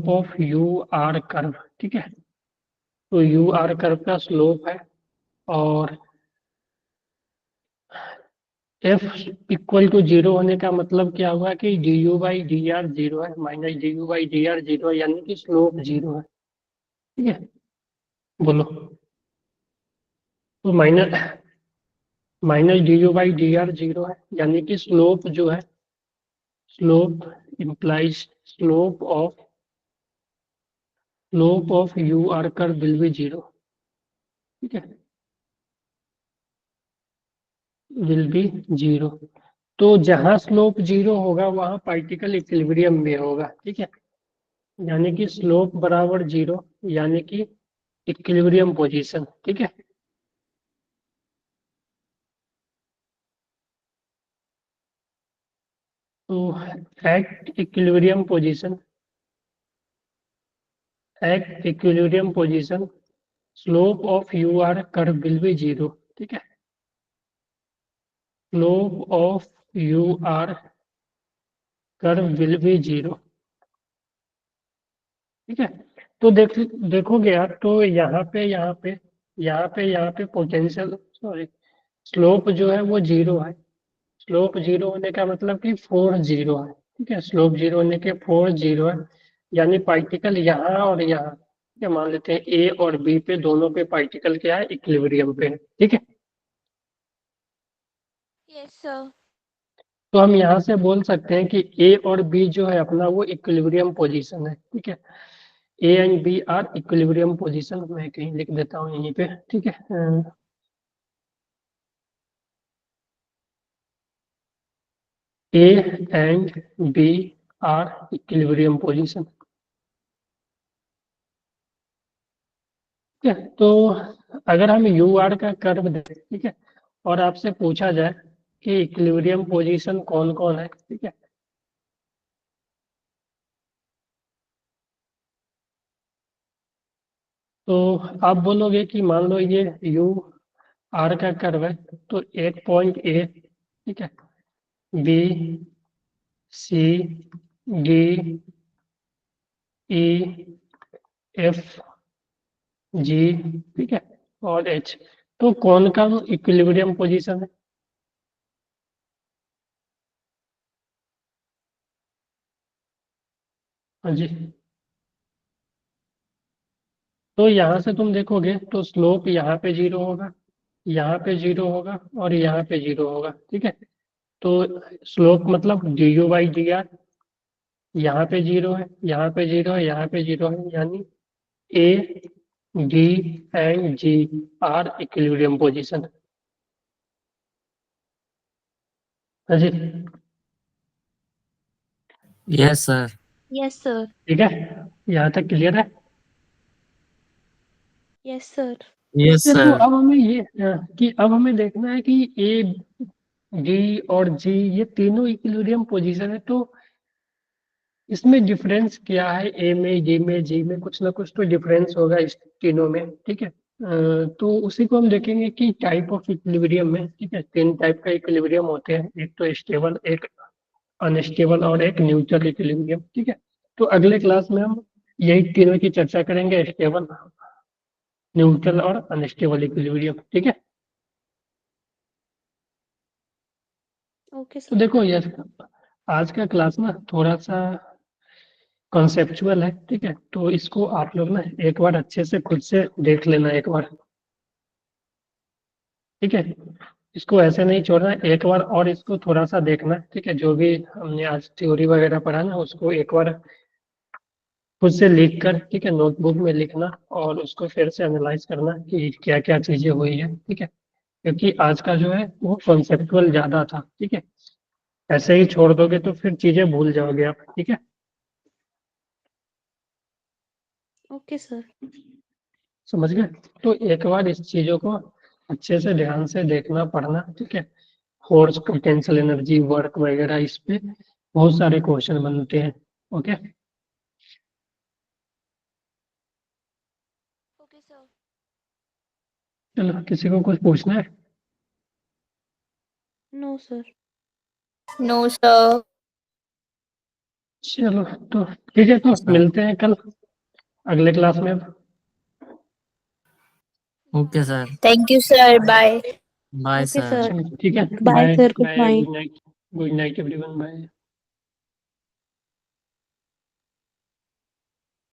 of u r curve. ठीक है, तो यू आर कर्व का स्लोप है, और एफ इक्वल टू 0 होने का मतलब क्या हुआ कि D you by d r 0 है, minus D you by d r 0 है, यानी कि स्लोप 0 है। ठीक है, बोलो, तो minus D you by d r 0 है, यानी कि स्लोप जो है, slope implies slope of u r curve will be 0। ठीक है, विल बी 0। तो जहां स्लोप 0 होगा वहां पार्टिकल इक्विलिब्रियम में होगा। ठीक है, यानी कि स्लोप बराबर 0, यानी कि इक्विलिब्रियम पोजीशन। ठीक है, तो at equilibrium position slope of u r curve will be 0। ठीक है, slope of u r curve will be 0। ठीक है, तो देखोगे यार, तो यहाँ पे पोटेंशियल, सॉरी, स्लोप जो है वो 0 है। स्लोप 0 होने का मतलब कि 4 0 है। ठीक है, स्लोप 0 होने के 4 0 है, यानी पार्टिकल यहाँ और यहाँ, क्या मान लेते हैं, ए और बी पे, दोनों पे पार्टिकल क्या है, इक्विलिब्रियम पे है। ठीक है, यस सर। तो हम यहाँ से बोल सकते हैं कि ए और बी जो है अपना वो इक्विलिब्रियम पोजीशन है। ठीक है, A and B are equilibrium position, मैं कहीं लिख देता हूँ यहीं पे। ठीक है, A and B are equilibrium position. ठीक है, तो अगर हम यू आर का कर्व दें, ठीक है, और आपसे पूछा जाए कि इक्विलिब्रियम पोजीशन कौन कौन है, ठीक है, तो आप बोलोगे कि मान लो ये यू आर का कर्व है, तो एक पॉइंट ए, ठीक है, बी, सी, डी, ई, एफ, जी, ठीक है, और एच, तो कौन का इक्विलिब्रियम पोजीशन है? हाँ जी, तो यहाँ से तुम देखोगे तो स्लोप यहाँ पे 0 होगा, यहाँ पे 0 होगा, और यहाँ पे 0 होगा। ठीक है, तो स्लोप मतलब D you by d are, यहाँ पे 0 है, यहाँ पे 0 है, यहाँ पे 0 है, यानी A, D and G are equilibrium position. हाँ जी, यस सर। Yes sir. ठीक है, यहाँ तक क्लियर है। Yes sir. यस तो सर। अब हमें ये कि अब हमें देखना है कि ए, डी और जी ये तीनों इक्विलिब्रियम पोजीशन है, तो इसमें डिफरेंस क्या है, ए में, डी में, जी में, कुछ ना कुछ तो डिफरेंस होगा इस तीनों में। ठीक है, तो उसी को हम देखेंगे कि टाइप ऑफ इक्विलिब्रियम में। ठीक है, 3 टाइप का इक्विलिब्रियम होते हैं, एक तो स्टेबल, एक अनस्टेबल और एक न्यूट्रल इक्विलिब्रियम। ठीक है, तो अगले क्लास में हम यही तीनों की चर्चा करेंगे, स्टेबल, न्यूट्रल और अनस्टेबल इक्विलिब्रियम। ठीक है, ओके तो सर। देखो यार, आज का क्लास ना थोड़ा सा कॉन्सेप्चुअल है। ठीक है, तो इसको आप लोग ना एक बार अच्छे से खुद से देख लेना एक बार। ठीक है, इसको ऐसे नहीं छोड़ना, एक बार और इसको थोड़ा सा देखना। ठीक है, जो भी हमने आज थ्योरी वगैरह पढ़ा ना, उसको एक बार खुद से लिख कर, ठीक है, नोटबुक में लिखना, और उसको फिर से एनालाइज करना कि क्या क्या चीजें हुई है। ठीक है, क्योंकि आज का जो है वो कॉन्सेप्चुअल ज्यादा था। ठीक है, ऐसे ही छोड़ दोगे तो फिर चीजें भूल जाओगे आप। ठीक है, ओके सर। समझ गए? तो एक बार इस चीजों को अच्छे से ध्यान से देखना, पढ़ना। ठीक है, फोर्स, पोटेंशियल एनर्जी, वर्क वगैरह, इस पे बहुत सारे क्वेश्चन बनते हैं। Okay, okay sir. चलो, किसी को कुछ पूछना है? No sir. No sir. चलो, तो ठीक है, तो मिलते हैं कल अगले क्लास में। Okay sir. Thank you sir, bye. Bye okay sir. Sir. चलो, ठीक है, bye bye sir, good bye, night. Good night, good night everyone, bye.